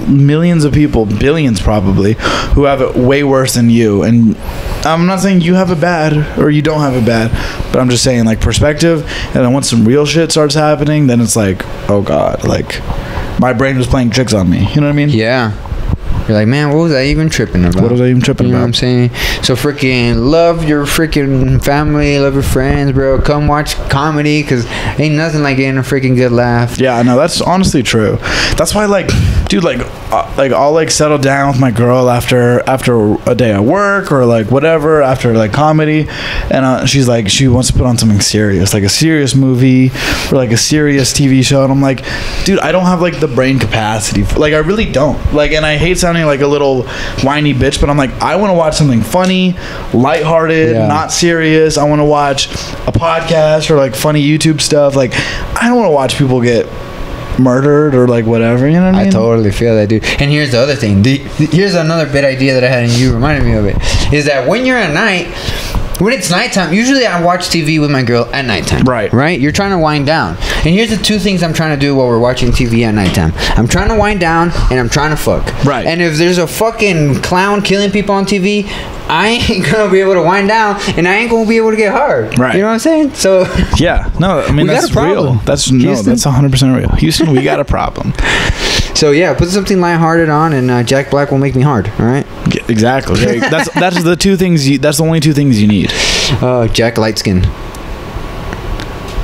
millions of people, billions probably, who have it way worse than you. And I'm not saying you have it bad or you don't have it bad, but I'm just saying like perspective. And then once some real shit starts happening, then it's like, oh God, like my brain was playing tricks on me. You know what I mean? Yeah. You're like, man, what was I even tripping about? What was I even tripping You know about? what I'm saying? So freaking love your freaking family, love your friends, bro. Come watch comedy, because ain't nothing like getting a freaking good laugh. Yeah, no, that's honestly true. That's why, like, dude, like I'll like settle down with my girl after a day at work or like whatever, after like comedy, and she's like, she wants to put on something serious, like a serious movie or like a serious TV show, and I'm like, dude, I don't have like the brain capacity, like I really don't, like, and I hate sounding like a little whiny bitch, but I'm like, I want to watch something funny, lighthearted, not serious. I want to watch a podcast or like funny YouTube stuff. Like, I don't want to watch people get murdered or like whatever, you know what I mean? I totally feel that, dude. And here's the other thing. Here's another bit idea that I had, and you reminded me of it. Is that when you're at night, when it's nighttime, usually I watch TV with my girl at nighttime. Right? You're trying to wind down. And here's the two things I'm trying to do while we're watching TV at nighttime. I'm trying to wind down and I'm trying to fuck. Right. And if there's a fucking clown killing people on TV, I ain't gonna be able to wind down and I ain't gonna be able to get hard. Right. You know what I'm saying? So yeah. No, I mean, that's real. That's 100% real. Houston, we got a problem. So yeah, put something lighthearted on, and Jack Black will make me hard. All right. Yeah, exactly. That's the two things. That's the only two things you need. Jack Lightskin.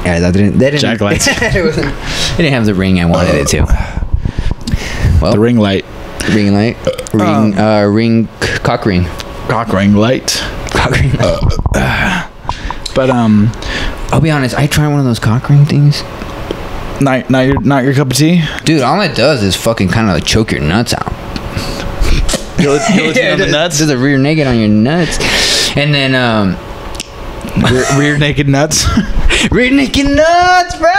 Yeah, that didn't. Jack Lightskin. It didn't have the ring I wanted it to. Well, the ring light. Ring light. Cock ring. Cock ring light. Cock ring. But I'll be honest. I tried one of those cock ring things. Not your cup of tea, dude. All it does is fucking kind of like choke your nuts out. You'll on the nuts. Does a rear naked on your nuts, and then rear naked nuts. Rear naked nuts, bro.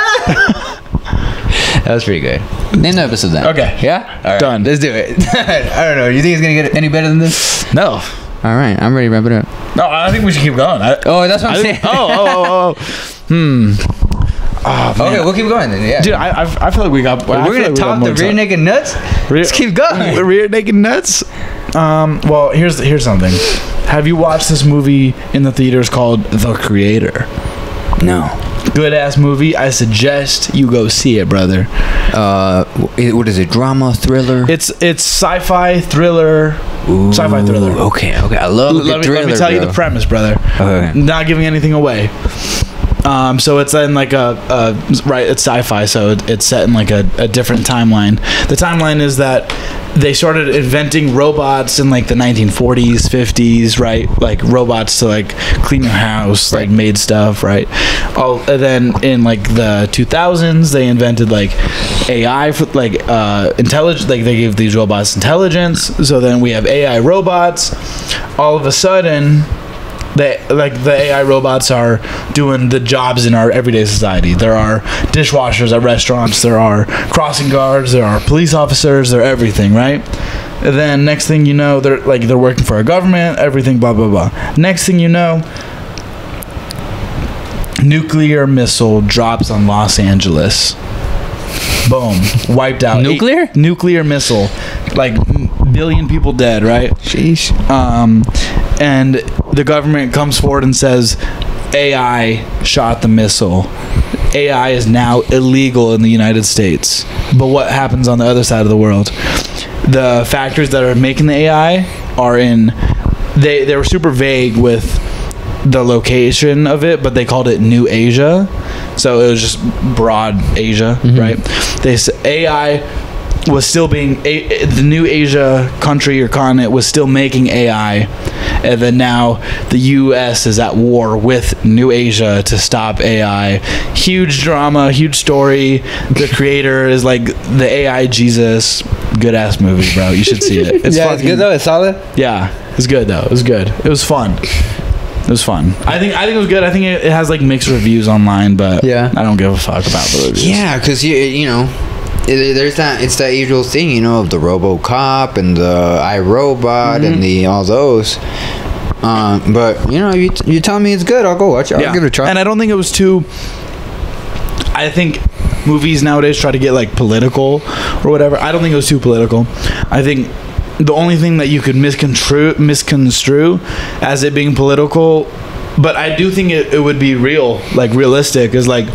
That was pretty good. Name the episode then. Okay. Yeah. All right. Done. Let's do it. I don't know. You think it's gonna get any better than this? No. All right. I'm ready to wrap it up. No, I think we should keep going. That's what I'm saying. Oh. Oh, okay, we'll keep going then. Yeah, dude, I feel like we got. We're gonna top the rear naked nuts. Let's keep going. Rear naked nuts. Well, here's something. Have you watched this movie in the theaters called The Creator? No. Good ass movie. I suggest you go see it, brother. What is it? Drama, thriller? It's sci-fi thriller. Ooh, sci-fi thriller. Okay. I love a thriller. Let me tell you the premise, brother. Okay. Not giving anything away. So it's in like it's sci-fi, so it's set in like a different timeline. The timeline is that they started inventing robots in like the 1940s, 50s, right? Like robots to like clean your house, like made stuff, right? And then in like the 2000s, they invented like AI for like intelligence. Like they gave these robots intelligence. So then we have AI robots. All of a sudden, the AI robots are doing the jobs in our everyday society. There are dishwashers at restaurants. There are crossing guards. There are police officers. They're everything, right? And then next thing you know, they're working for a government. Everything, blah blah blah. Next thing you know, nuclear missile drops on Los Angeles. Boom. Wiped out. Nuclear? Nuclear missile. Like, billion people dead, right? Sheesh. And the government comes forward and says, AI shot the missile. AI is now illegal in the United States. But what happens on the other side of the world? The factories that are making the AI are in... They were super vague with the location of it, but they called it New Asia. So it was just broad Asia, right? They said AI was still being... the New Asia country or continent was still making AI. And then now the U.S. is at war with New Asia to stop AI. Huge drama, huge story. The creator is like the AI Jesus. Good ass movie, bro. You should see it. It's It's good though. It's solid. Yeah, it's good though. It was good. It was fun. It was fun. I think it was good. I think it has like mixed reviews online, but Yeah. I don't give a fuck about the reviews. Yeah, because you know, there's that. It's that age-old thing, you know, of the RoboCop and the iRobot and the all those. But you know, you tell me it's good, I'll go watch it. I'll give it a try. And I don't think it was too... I think movies nowadays try to get like political or whatever. I don't think it was too political. I think the only thing that you could misconstrue as it being political, but I do think it would be realistic, is like,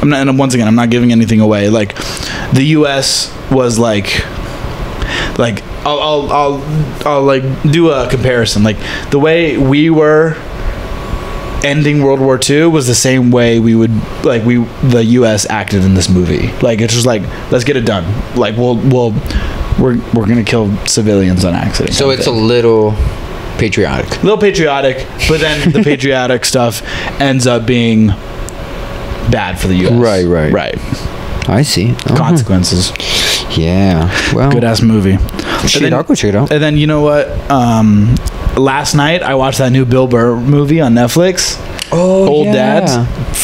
and once again, I'm not giving anything away. Like, the U.S. was like I'll like do a comparison. Like, the way we were ending World War II was the same way the U.S. acted in this movie. Like, it's just like, let's get it done. Like, we're gonna kill civilians on accident. So it's a little patriotic. But then the patriotic stuff ends up being bad for the U.S. Right. I see. Consequences. Yeah. Well, Good ass movie. shit, I'll go check it out. And then, you know what? Last night I watched that new Bill Burr movie on Netflix. Oh, Old Dads.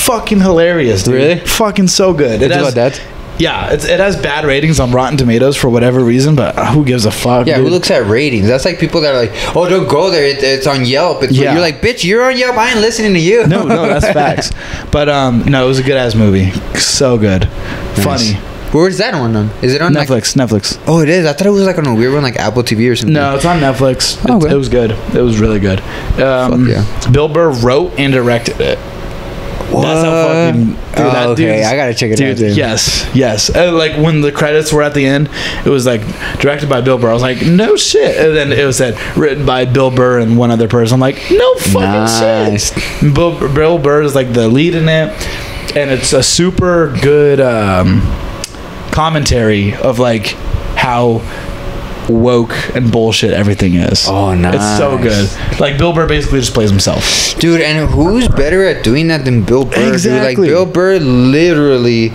Fucking hilarious, dude. Really? Fucking so good. It's about dads? Yeah, it has bad ratings on Rotten Tomatoes for whatever reason, but who gives a fuck? Yeah, dude? who looks at ratings? That's like people that are like, oh, don't go there. It's on Yelp. You're like, bitch, you're on Yelp. I ain't listening to you. No, that's facts. But no, it was a good ass movie. So good. Nice. Funny. Where's that one on? Is it on Netflix? Oh, it is. I thought it was like on a weird one, like Apple TV or something. No, it's on Netflix. Oh, okay. It was good. It was really good. Yeah. Bill Burr wrote and directed it. What? That's how fucking... Dude, okay, I gotta check it out. Dude. Yes. Like, when the credits were at the end, it was like directed by Bill Burr. I was like, no shit. And then it was said written by Bill Burr and one other person. I'm like, no fucking shit. Bill Burr is like the lead in it, and it's a super good commentary of like how woke and bullshit everything is. Oh, nice. It's so good. Like, Bill Burr basically just plays himself. Dude, and who's better at doing that than Bill Burr? Exactly. Dude? Like, Bill Burr literally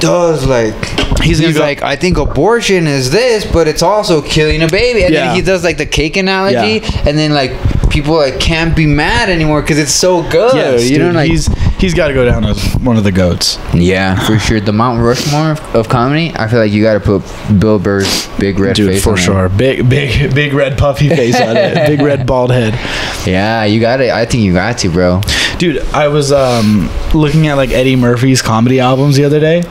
does, like... He's like, I think abortion is this, but it's also killing a baby. And then he does, like, the cake analogy. Yeah. And then, like, people, like, can't be mad anymore because it's so good. Yes, you dude, know, like... He's got to go down as one of the GOATs. Yeah, for sure. The Mount Rushmore of comedy, I feel like you got to put Bill Burr's big red face on it. For sure. Big red puffy face on it. Big red bald head. Yeah, you got it. I think you got to, bro. Dude, I was looking at like Eddie Murphy's comedy albums the other day.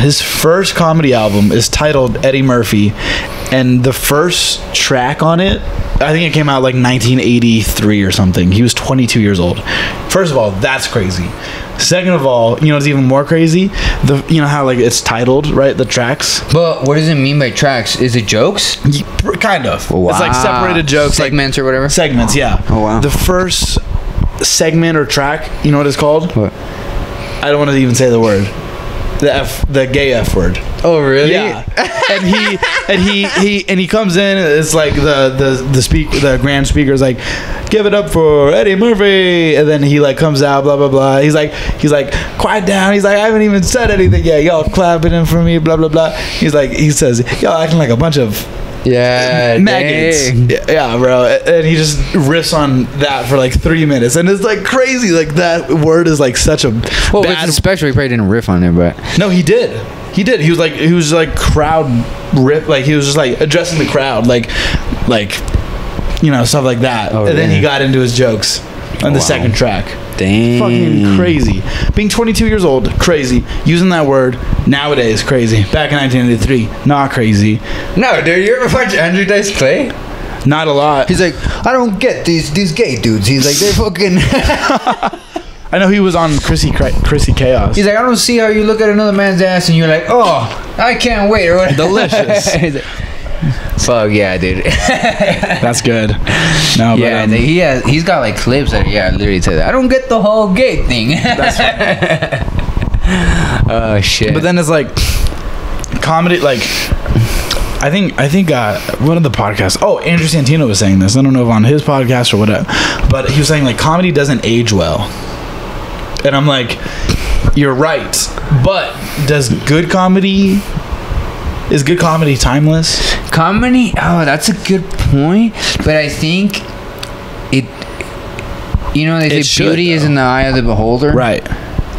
His first comedy album is titled Eddie Murphy, and the first track on it, I think it came out like 1983 or something. He was 22 years old. First of all, that's crazy. Second of all, you know what's even more crazy? You know how like it's titled, right? The tracks. But what does it mean by tracks? Is it jokes? Kind of. Wow. It's like separated jokes, segments, like, or whatever. Segments, yeah. Oh wow. The first segment or track, you know what it's called? What? I don't want to even say the word. The gay F word. Oh really? Yeah. and he comes in. It's like the grand speaker is like, give it up for Eddie Murphy, and then he like comes out, blah blah blah. He's like, quiet down. He's like, I haven't even said anything yet. Y'all clapping in for me, blah blah blah. He says, y'all acting like a bunch of maggots. Yeah, bro. And he just riffs on that for like 3 minutes, and it's like crazy. Like, that word is like such a bad. Especially, he probably didn't riff on it, but no, he did. He was like crowd rip. Like, he was just like addressing the crowd, like you know, stuff like that. Oh, and then he got into his jokes. on the second track. Dang. Fucking crazy. Being 22 years old, crazy. Using that word nowadays, crazy. Back in 1983, not crazy. No, dude, you ever watch Andrew Dice Clay? Not a lot. He's like, I don't get these gay dudes. He's like, they're fucking. I know he was on Chrissy Chaos. He's like, I don't see how you look at another man's ass and you're like, oh, I can't wait. Or whatever. Delicious. He's like, fuck yeah, dude. That's good. No, yeah, but, he's got like clips that literally say that. I don't get the whole gay thing. That's funny. Oh shit. But then it's like comedy, like I think one of the podcasts. Oh, Andrew Santino was saying this. I don't know if on his podcast or whatever, but he was saying like comedy doesn't age well, and I'm like, you're right. But is good comedy timeless? Comedy? Oh, that's a good point. But I think it. You know, they say beauty is in the eye of the beholder. Right.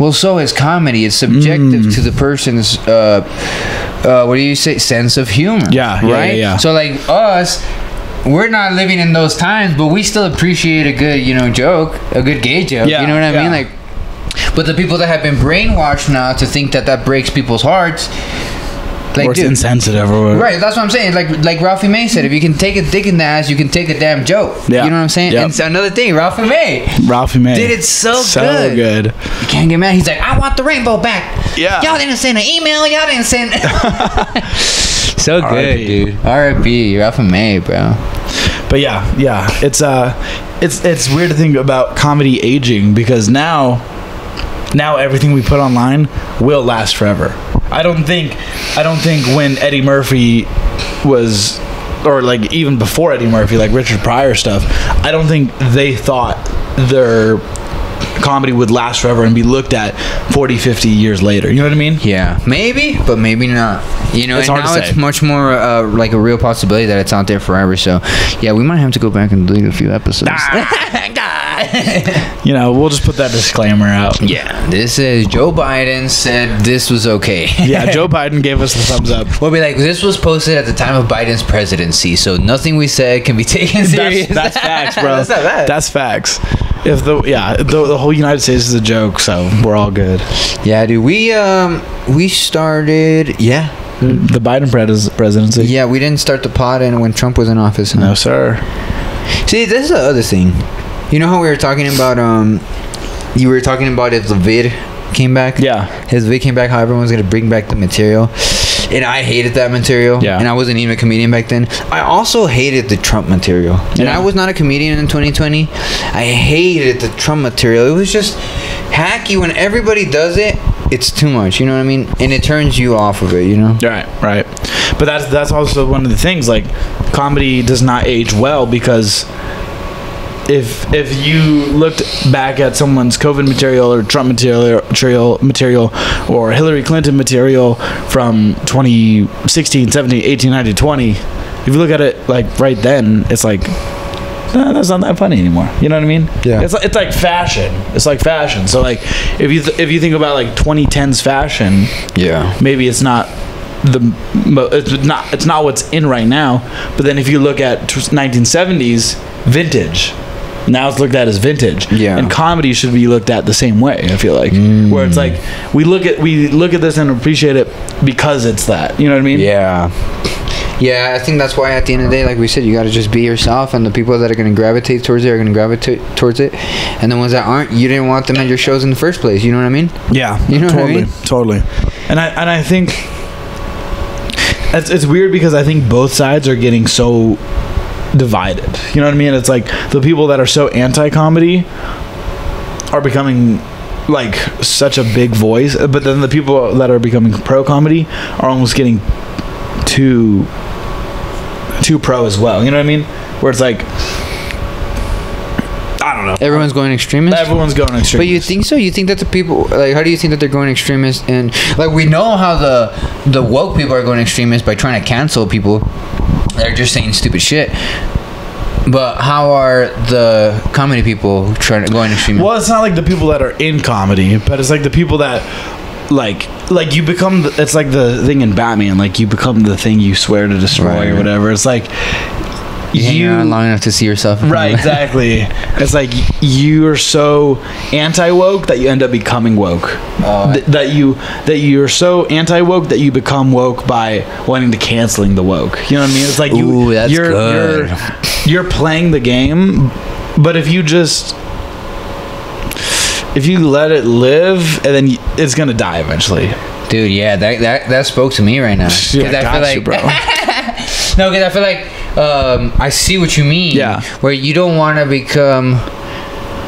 Well, so is comedy. It's subjective to the person's. What do you say? Sense of humor. Yeah. Right. Yeah. So like us. We're not living in those times, but we still appreciate a good, joke, a good gay joke. Yeah, you know what I mean? Like, but the people that have been brainwashed now to think that breaks people's hearts, like, or it's insensitive or whatever. Right, that's what I'm saying. Like Ralphie May said, if you can take a dick in the ass, you can take a damn joke. Yeah. You know what I'm saying? Yep. And another thing, Ralphie May did it so good. You can't get mad. He's like, I want the rainbow back. Yeah. Y'all didn't send an email. Y'all didn't send. So good, R.I.P. dude. R.I.P. Ralphie May, bro. But yeah, it's weird to think about comedy aging because now everything we put online will last forever. I don't think when Eddie Murphy was, or like even before Eddie Murphy, like Richard Pryor stuff, I don't think they thought their comedy would last forever and be looked at 40-50 years later. You know what I mean? Yeah, maybe, but maybe not. It's hard to say. It's much more like a real possibility that it's out there forever. So yeah, we might have to go back and delete a few episodes. We'll just put that disclaimer out. Yeah, this is Joe Biden said this was okay. Yeah, Joe Biden gave us the thumbs up. We'll be like, this was posted at the time of Biden's presidency, so nothing we said can be taken serious. That's facts, bro. That's not bad. That's facts. If the whole United States is a joke, so we're all good. Yeah, dude. We started. Yeah. The Biden presidency. Yeah, we didn't start the pod when Trump was in office. Huh? No, sir. See, this is the other thing. You know how we were talking about you were talking about if the vid came back? Yeah. His vid came back, how everyone's gonna bring back the material. And I hated that material. Yeah. And I wasn't even a comedian back then. I also hated the Trump material. And Yeah. I was not a comedian in 2020. I hated the Trump material. It was just hacky. When everybody does it, it's too much. You know what I mean? And it turns you off of it, you know? Right. But that's also one of the things, like, comedy does not age well because if you looked back at someone's COVID material or Trump material or Hillary Clinton material from 2016, 17, 18, 19, 20, if you look at it like right then, it's like, that's not that funny anymore. You know what I mean? Yeah. It's like fashion. It's like fashion. So like if you think about like 2010s fashion, Yeah. maybe it's not it's not what's in right now. But then if you look at 1970s vintage, now it's looked at as vintage. Yeah. And comedy should be looked at the same way, I feel like. Where it's like we look at this and appreciate it because it's that. You know what I mean? Yeah. Yeah, I think that's why at the end of the day, like we said, you got to just be yourself, and the people that are going to gravitate towards it are going to gravitate towards it, and the ones that aren't, you didn't want them at your shows in the first place. You know what I mean? Yeah. You know totally, what I mean? Totally. And I think it's weird because I think both sides are getting so divided. You know what I mean? It's like the people that are so anti-comedy are becoming like such a big voice, but then the people that are becoming pro-comedy are almost getting too pro as well. You know what I mean? Where it's like, I don't know. Everyone's going extremist. Everyone's going extremist. But you think so? You think that the people, like, how do you think that they're going extremist? And like, we know how the woke people are going extremist by trying to cancel people. They're just saying stupid shit. But how are the comedy people going extremist? Well, it's not like the people that are in comedy, but it's like the people that like you become it's like the thing in Batman, like you become the thing you swear to destroy, right, or whatever. It's like You hang around long enough to see yourself. Right, exactly. It's like you're so anti-woke that you end up becoming woke. That you're so anti-woke that you become woke by wanting to canceling the woke. You know what I mean? It's like you're playing the game, but if you let it live, and then it's gonna die eventually. Dude, yeah, that spoke to me right now. Because I feel like, bro. No, because I feel like I see what you mean. Yeah. Where you don't want to become.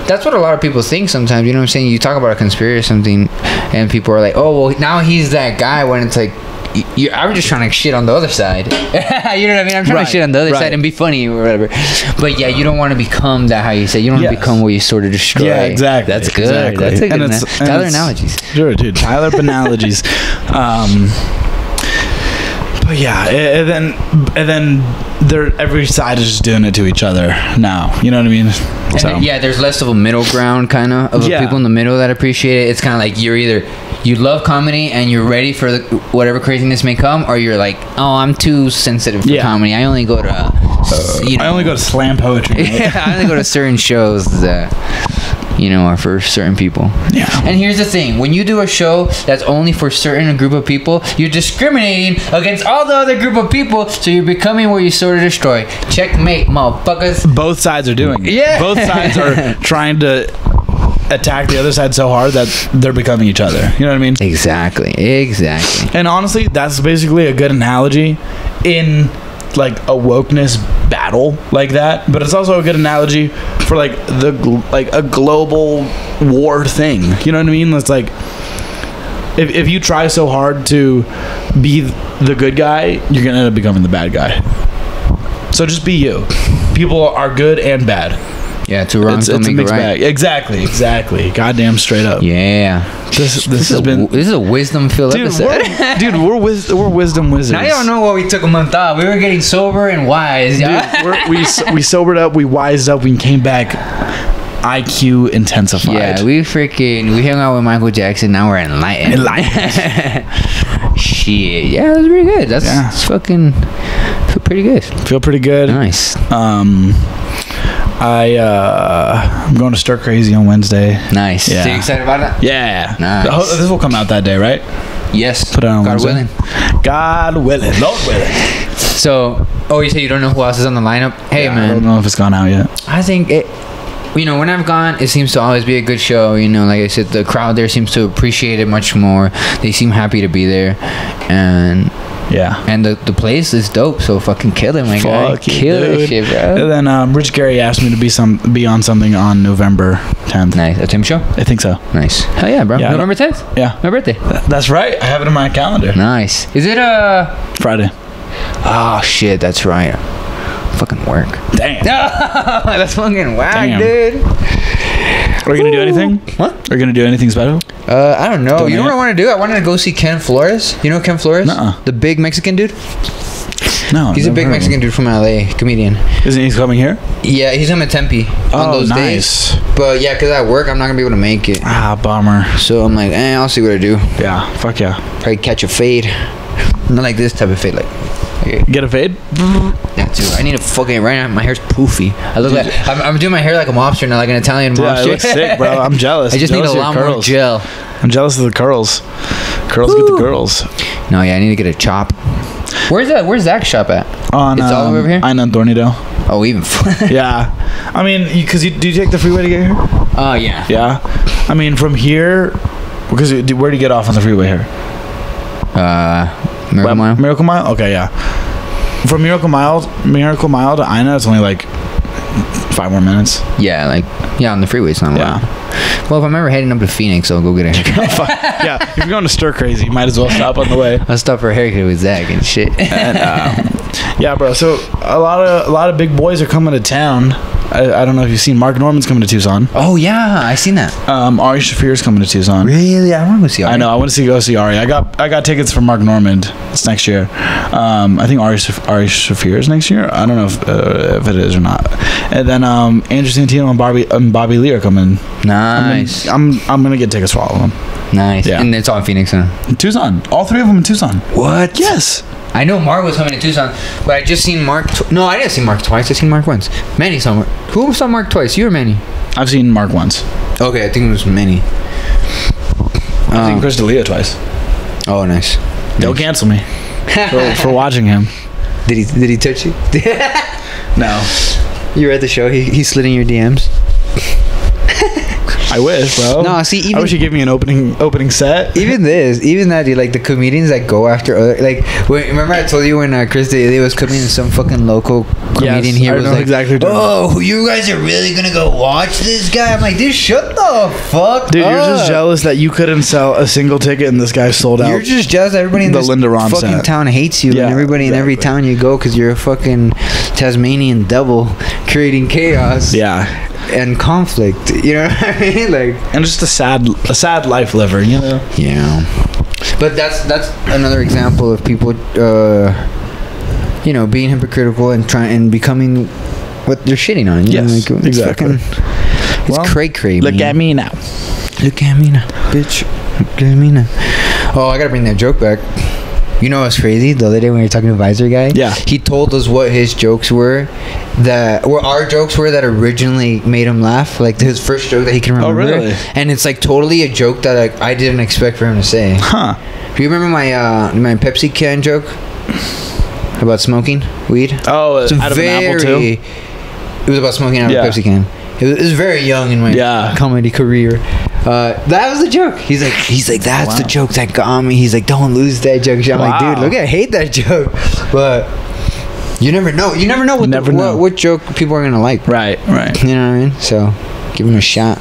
That's what a lot of people think sometimes. You know what I'm saying? You talk about a conspiracy or something, and people are like, "Oh, well, now he's that guy." When it's like, I was just trying to shit on the other side. You know what I mean? I'm trying to shit on the other side and be funny or whatever. But yeah, you don't want to become that. How you say? You don't want to become what you sort of destroy. Yeah, exactly. That's good. Exactly. That's a good. Tyler analogies. Sure, dude. Tyler analogies. But yeah, and then every side is just doing it to each other now. You know what I mean? So. Yeah, there's less of a middle ground kind of people in the middle that appreciate it. It's kind of like you're either you love comedy and you're ready for whatever craziness may come, or you're like, oh, I'm too sensitive for comedy. I only go to I only go to slam poetry. Yeah, I only go to certain shows that are for certain people. Yeah. And here's the thing: when you do a show that's only for certain group of people, you're discriminating against all the other group of people. So you're becoming what you sort of destroy. Checkmate, motherfuckers. Both sides are doing it. Yeah. Both sides are trying to attack the other side so hard that they're becoming each other. You know what I mean? Exactly. And honestly, that's basically a good analogy in like a wokeness battle like that, but it's also a good analogy for like a global war thing. You know what I mean? It's like if you try so hard to be the good guy, you're gonna end up becoming the bad guy. So just be you. People are good and bad. Yeah, two wrongs don't make a right. Bag. Exactly. Goddamn straight up. Yeah. This is a wisdom-filled episode. We're wisdom wizards. Now you don't know why we took a month off. We were getting sober and wise. Dude, we sobered up, we wised up, we came back IQ intensified. Yeah, we hung out with Michael Jackson. Now we're enlightened. Shit. Yeah, that's pretty good. That's fucking feel pretty good. Feel pretty good. Nice. I'm going to Stir Crazy on Wednesday. Nice. Yeah. So you excited about that? Yeah. Nice. This will come out that day, right? Yes. Put it on God Wednesday. willing. God willing. Lord willing. So, you say you don't know who else is on the lineup? Hey, man. I don't know if it's gone out yet. I think it... when I've gone, it seems to always be a good show. Like I said, the crowd there seems to appreciate it much more. They seem happy to be there. And... yeah. And the place is dope, so fucking kill it, my guy. Kill that shit, bro. And then Rich Gary asked me to be on something on November 10th. Nice. A Tim show? I think so. Nice. Hell yeah, bro. Yeah, November 10th? Yeah. My birthday. That's right. I have it in my calendar. Nice. Is it Friday? Oh, shit. That's right. Fucking work. Damn. That's fucking whack, dude. Are you gonna do anything? What? Are you gonna do anything special? I don't know. You know what I want to do? I wanted to go see Ken Flores. You know Ken Flores? Nuh-uh. The big Mexican dude? No. He's a big Mexican dude from LA, comedian. Isn't he coming here? Yeah, he's coming to Tempe on those days. But yeah, because at work, I'm not going to be able to make it. Ah, bummer. So I'm like, I'll see what I do. Yeah, fuck yeah. Probably catch a fade. Not like this type of fade, like... Okay. Get a fade? That too. I need a fucking... Right now, my hair's poofy. I look like... I'm doing my hair like a mobster now, like an Italian mobster. It looks sick, bro. I'm jealous. I just need a lot more gel. I'm jealous of the curls. Curls get the girls. No, yeah, I need to get a chop. Where's Zach's shop at? It's all over here? I'm on Dornido. Oh, even... Yeah. I mean, do you take the freeway to get here? Yeah. Yeah? I mean, from here... Because where do you get off on the freeway here? Miracle Mile? Miracle Mile? Okay, yeah. From Miracle Mile to Ina, it's only like 5 more minutes. Yeah, on the freeway it's not a lot. Well, if I'm ever heading up to Phoenix, I'll go get a haircut. Yeah, if you're going to Stir Crazy, you might as well stop on the way. I'll stop for a haircut with Zach and shit. And, yeah, bro. So a lot of big boys are coming to town. I don't know if you've seen Mark Norman's coming to Tucson. Oh yeah, I seen that. Ari Shafir's coming to Tucson. Really? I want to go see Ari. I know. I want to go see Ari. I got tickets for Mark Norman. It's next year. I think Ari Shafir is next year. I don't know if it is or not. And then Andrew Santino and Bobby Lee are coming. Nice. I'm gonna get tickets for all of them. Nice. Yeah. And it's all in Phoenix, huh? Tucson. All 3 of them in Tucson. What? Yes. I know Mark was coming to Tucson, but I just seen Mark. No, I didn't see Mark twice. I seen Mark once. Manny saw Mark. Who saw Mark twice? You or Manny? I've seen Mark once. Okay, I think it was Manny. I've seen Chris D'Elia twice. Oh, nice. Don't cancel me for watching him. Did he touch you? No. You were at the show. He slid in your DMs. I wish, bro. No, see, even I wish you gave me an opening set. even that, dude, like the comedians that go after other, like, remember I told you when Chris D'Elia was coming and some fucking local comedian here was like, exactly. oh, you guys are really gonna go watch this guy? I'm like, dude, shut the fuck Dude, up. you're just jealous that you couldn't sell a single ticket and this guy sold out. You're just jealous that everybody in the this Linda Ron fucking set. town hates you, Yeah, and everybody in every town you go because you're a fucking Tasmanian devil creating chaos. Yeah. And conflict, you know what I mean? Like, And just a sad life liver, you know. yeah. But that's another example of people, you know, being hypocritical and trying and becoming what they're shitting on. You know? Yes, Like, exactly. It's cray-cray. Look at me now. Look at me now, bitch. Look at me now. Oh, I gotta bring that joke back. You know what's crazy? The other day when we were talking to the Visor guy, Yeah. he told us what his jokes were, our jokes were that originally made him laugh. Like his first joke that he can remember. Oh, really? And it's like totally a joke that like I didn't expect for him to say. Huh. Do you remember my Pepsi can joke about smoking weed? Oh, It's out of an apple too? It was about smoking out of a Pepsi can. It was very young in my comedy career. That was the joke. He's like, that's the joke that got me. He's like, don't lose that joke. I'm like, dude, look, I hate that joke. But you never know. You never know what joke people are gonna like. Right. You know what I mean? So give him a shot.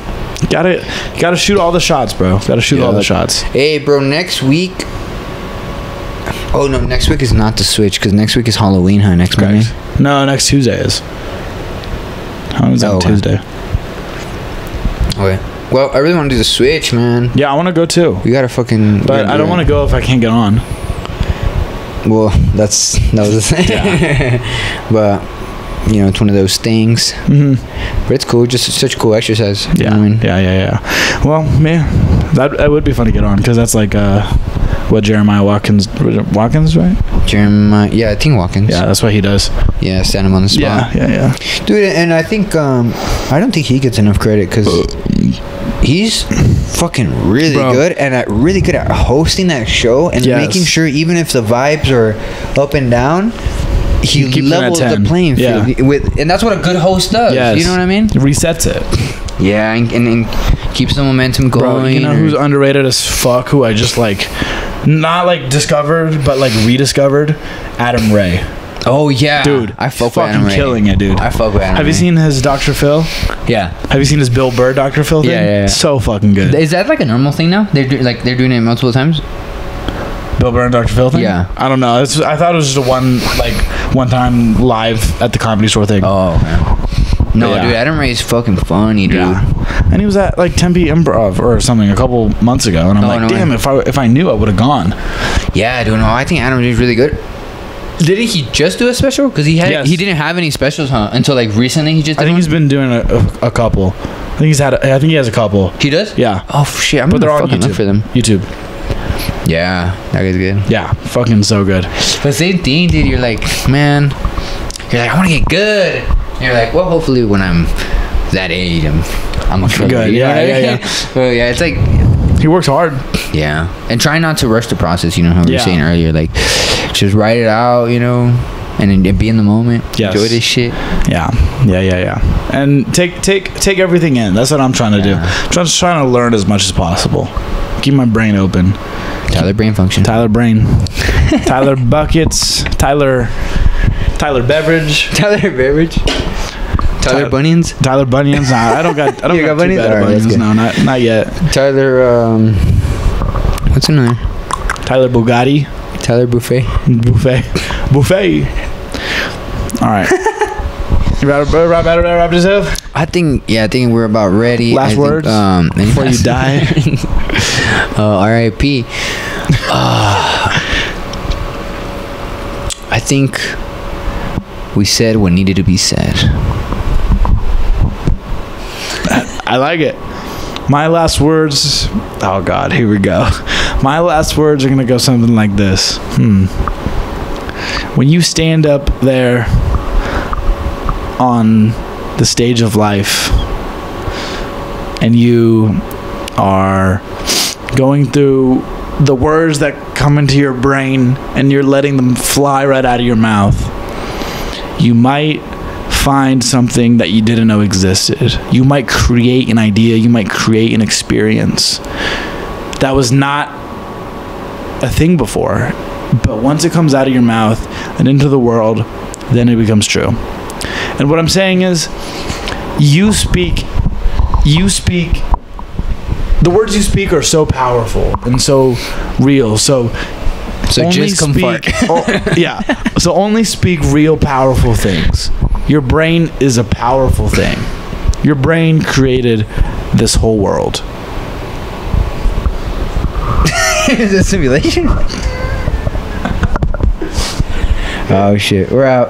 Gotta shoot all the shots, bro. Gotta shoot all the shots. Hey, bro, next week. Oh no, next week is not the Switch because next week is Halloween, huh? Next Monday. No, next Tuesday is. How is that Tuesday? Okay. Well, I really want to do the Switch, man. Yeah, I want to go too. We gotta fucking. But I don't want to go if I can't get on. Well, that was the thing. Yeah. But you know, it's one of those things. But it's cool. Just such a cool exercise. Yeah. You know what I mean? Yeah. Well, man, that would be fun to get on because that's like what Jeremiah Watkins, right? Jeremiah, yeah, I think Watkins. Yeah, that's what he does. Yeah, stand him on the spot. Yeah. Dude, and I think I don't think he gets enough credit because he's fucking really good and really good at hosting that show and making sure even if the vibes are up and down, he levels the playing field and that's what a good host does. You know what I mean? It resets it. Yeah, and keeps the momentum going. Bro, you know who's underrated as fuck? Who I just like, not like discovered, but like rediscovered? Adam Ray. Oh yeah, dude, I fuck with Adam Ray. Killing it, dude. I fuck with Adam Ray. Have you seen his Dr. Phil? Yeah. Have you seen his Bill Burr Dr. Phil thing? Yeah. So fucking good. Is that like a normal thing now? They're doing it multiple times. Bill Burr and Dr. Phil thing? Yeah. I don't know. I thought it was just a one time live at the Comedy Store thing. Oh, okay. No, dude, Adam Ray's fucking funny, dude. Yeah. And he was at like Tempe Improv or something a couple months ago, and I'm damn, if I knew, I would have gone. Yeah, dude, no, I think Adam Ray's really good. Didn't he just do a special? Because he didn't have any specials, huh? Until like recently, he just. I think he's been doing a couple. I think he has a couple. He does? Yeah. Oh shit! I'm but they're fucking on YouTube. Look for them. YouTube. Yeah, that guy's good. Yeah, fucking so good. But same thing, dude. You're like, man. You're like, I want to get good. And you're like, well, hopefully when I'm that age, I'm a good. Yeah. Well, yeah, it's like he works hard. Yeah, and try not to rush the process. You know how we were saying earlier, like just write it out, you know, and then be in the moment. Yes. Enjoy this shit. Yeah. And take everything in. That's what I'm trying to do. I'm just trying to learn as much as possible. Keep my brain open. Tyler brain function. Tyler brain. Tyler buckets. Tyler beverage. Tyler beverage. Tyler Bunions. Tyler Bunions. Nah, I don't got Bunions. Bunions. No, not yet. Tyler. What's another? Tyler Bugatti. Tyler Buffet. All right. You wrap this up? I think we're about ready. Last words before you die. R.I.P. I think we said what needed to be said. I like it. My last words. Oh God, here we go. My last words are gonna go something like this. when you stand up there on the stage of life and you are going through the words that come into your brain and you're letting them fly right out of your mouth, you might find something that you didn't know existed. You might create an idea, you might create an experience that was not a thing before, but once it comes out of your mouth and into the world, then it becomes true. And what I'm saying is, you speak, the words you speak are so powerful and so real. So just come fart. Yeah. So only speak real powerful things. Your brain is a powerful thing. Your brain created this whole world. Is it a simulation? Oh shit, we're out.